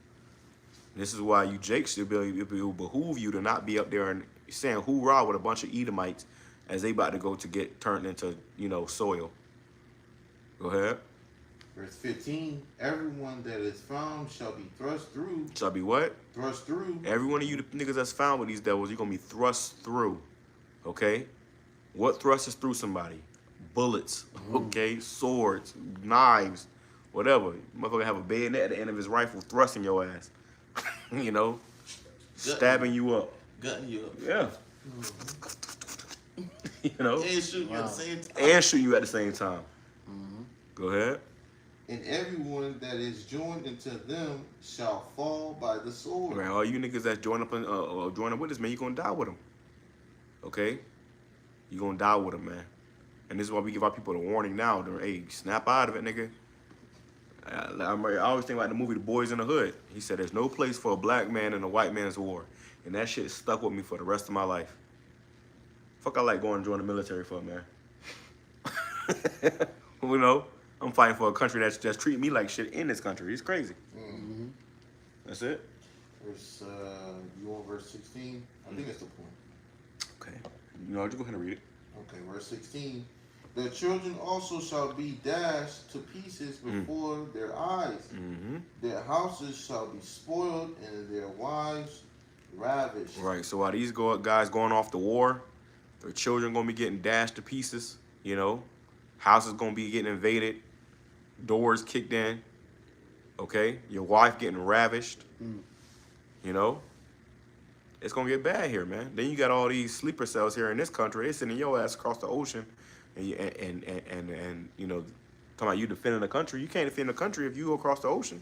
Speaker 4: This is why you Jakes should it will behoove you to not be up there and saying hoorah with a bunch of Edomites as they about to go to get turned into, you know, soil. Go ahead.
Speaker 5: Verse 15, everyone that is found shall be thrust through.
Speaker 4: Shall be what?
Speaker 5: Thrust through.
Speaker 4: Every one of you niggas that's found with these devils, you're going to be thrust through. Okay? What thrusts through somebody? Bullets. Okay? Swords. Knives. Whatever. Motherfucker have a bayonet at the end of his rifle thrusting your ass. You know? Stabbing you up.
Speaker 5: Gutting you up.
Speaker 4: Yeah. You know?
Speaker 5: And shooting you at the same time.
Speaker 4: And shooting you at the same time. Go ahead.
Speaker 5: And everyone that is joined into them shall fall by the sword.
Speaker 4: Right, all you niggas that join up with us, man, you gonna die with them. Okay? You gonna die with them, man. And this is why we give our people the warning now. They're, hey, snap out of it, nigga. I always think about the movie The Boys in the Hood. He said, there's no place for a black man in a white man's war. And that shit stuck with me for the rest of my life. Fuck I like going to join the military for, man. You know? I'm fighting for a country that's just treating me like shit in this country. It's crazy. That's it.
Speaker 5: Verse, you want verse 16? I think that's the point.
Speaker 4: Okay. You know, just go ahead and read it.
Speaker 5: Okay, verse 16. Their children also shall be dashed to pieces before their eyes. Their houses shall be spoiled and their wives ravished.
Speaker 4: Right. So while these guys going off to war, their children going to be getting dashed to pieces, you know. Houses going to be getting invaded. Doors kicked in, okay? Your wife getting ravished, you know? It's gonna get bad here, man. Then you got all these sleeper cells here in this country. They sending your ass across the ocean, and you know, talking about you defending the country. You can't defend the country if you go across the ocean.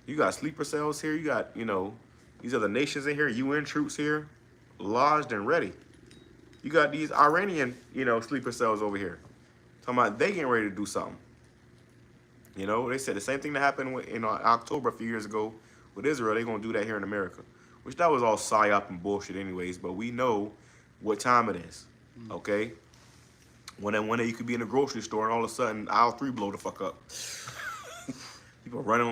Speaker 4: You got sleeper cells here. You got, you know, these other nations in here, UN troops here, lodged and ready. You got these Iranian, you know, sleeper cells over here. Talking about they getting ready to do something. You know, they said the same thing that happened in October a few years ago with Israel. They're going to do that here in America, which that was all psyop and bullshit anyways, but we know what time it is, okay? One day you could be in a grocery store and all of a sudden aisle 3 blow the fuck up. People running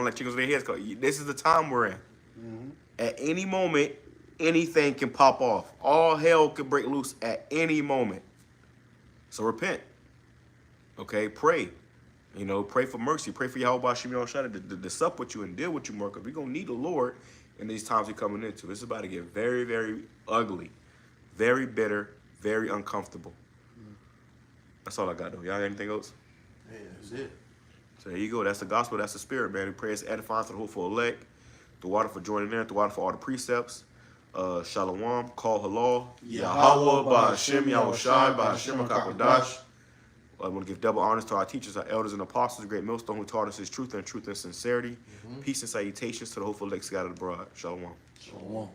Speaker 4: like chickens with their heads cut. This is the time we're in. At any moment, anything can pop off. All hell could break loose at any moment. So repent, okay? Pray. You know, pray for mercy. Pray for YAHAWASHI to sup with you and deal with you more, because we're going to need the Lord in these times we're coming into. It's about to get very, very ugly, very bitter, very uncomfortable. That's all I got, though. Y'all got anything else?
Speaker 5: Hey, that's it.
Speaker 4: So there you go. That's the gospel. That's the spirit, man. We pray it's edifying to the hopeful elect. The water for joining in. The water for all the precepts. Shalom. Call halal. Yahawah. BAHASHAM. YAHWASHI. BAHASHAM. QADASH. I want to give double honors to our teachers, our elders, and apostles, the great millstone who taught us his truth and sincerity. Peace and salutations to the hopeful elect scattered abroad. Shalom.
Speaker 1: Shalom.